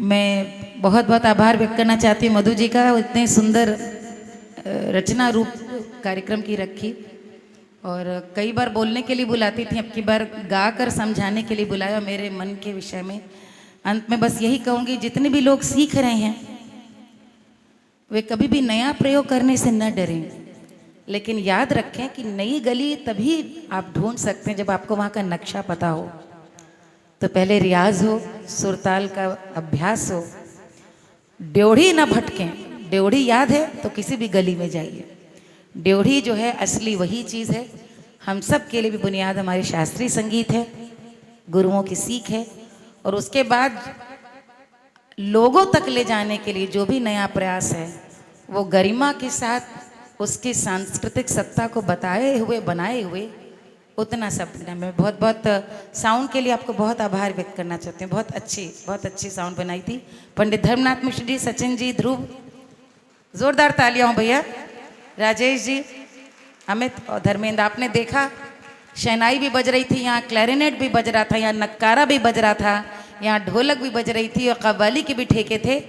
मैं बहुत बहुत आभार व्यक्त करना चाहती हूँ मधु जी का, इतने सुंदर रचना रूप कार्यक्रम की रखी और कई बार बोलने के लिए बुलाती थी, अब की बार गा कर समझाने के लिए बुलाया मेरे मन के विषय में। अंत में बस यही कहूँगी, जितने भी लोग सीख रहे हैं वे कभी भी नया प्रयोग करने से न डरें, लेकिन याद रखें कि नई गली तभी आप ढूंढ सकते हैं जब आपको वहाँ का नक्शा पता हो। तो पहले रियाज हो, सुरताल का अभ्यास हो, ड्योढ़ी ना भटकें। ड्योढ़ी याद है तो किसी भी गली में जाइए। ड्योढ़ी जो है असली वही चीज़ है। हम सब के लिए भी बुनियाद हमारे शास्त्रीय संगीत है, गुरुओं की सीख है, और उसके बाद लोगों तक ले जाने के लिए जो भी नया प्रयास है वो गरिमा के साथ उसकी सांस्कृतिक सत्ता को बताए हुए बनाए हुए उतना सब। मैं बहुत बहुत साउंड के लिए आपको बहुत आभार व्यक्त करना चाहती हूँ। बहुत अच्छी साउंड बनाई थी पंडित धर्मनाथ मिश्र जी, सचिन जी, ध्रुव, जोरदार तालियां हो भैया, राजेश जी, अमित और धर्मेंद्र। आपने देखा शहनाई भी बज रही थी, यहाँ क्लैरिनेट भी बज रहा था, यहाँ नक्कारा भी बज रहा था, यहाँ ढोलक भी बज रही थी और कव्वाली के भी ठेके थे।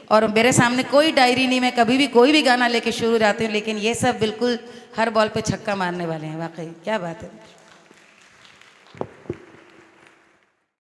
और मेरे सामने कोई डायरी नहीं, मैं कभी भी कोई भी गाना लेके शुरू जाती हूँ, लेकिन ये सब बिल्कुल हर बॉल पे छक्का मारने वाले हैं। वाकई क्या बात है।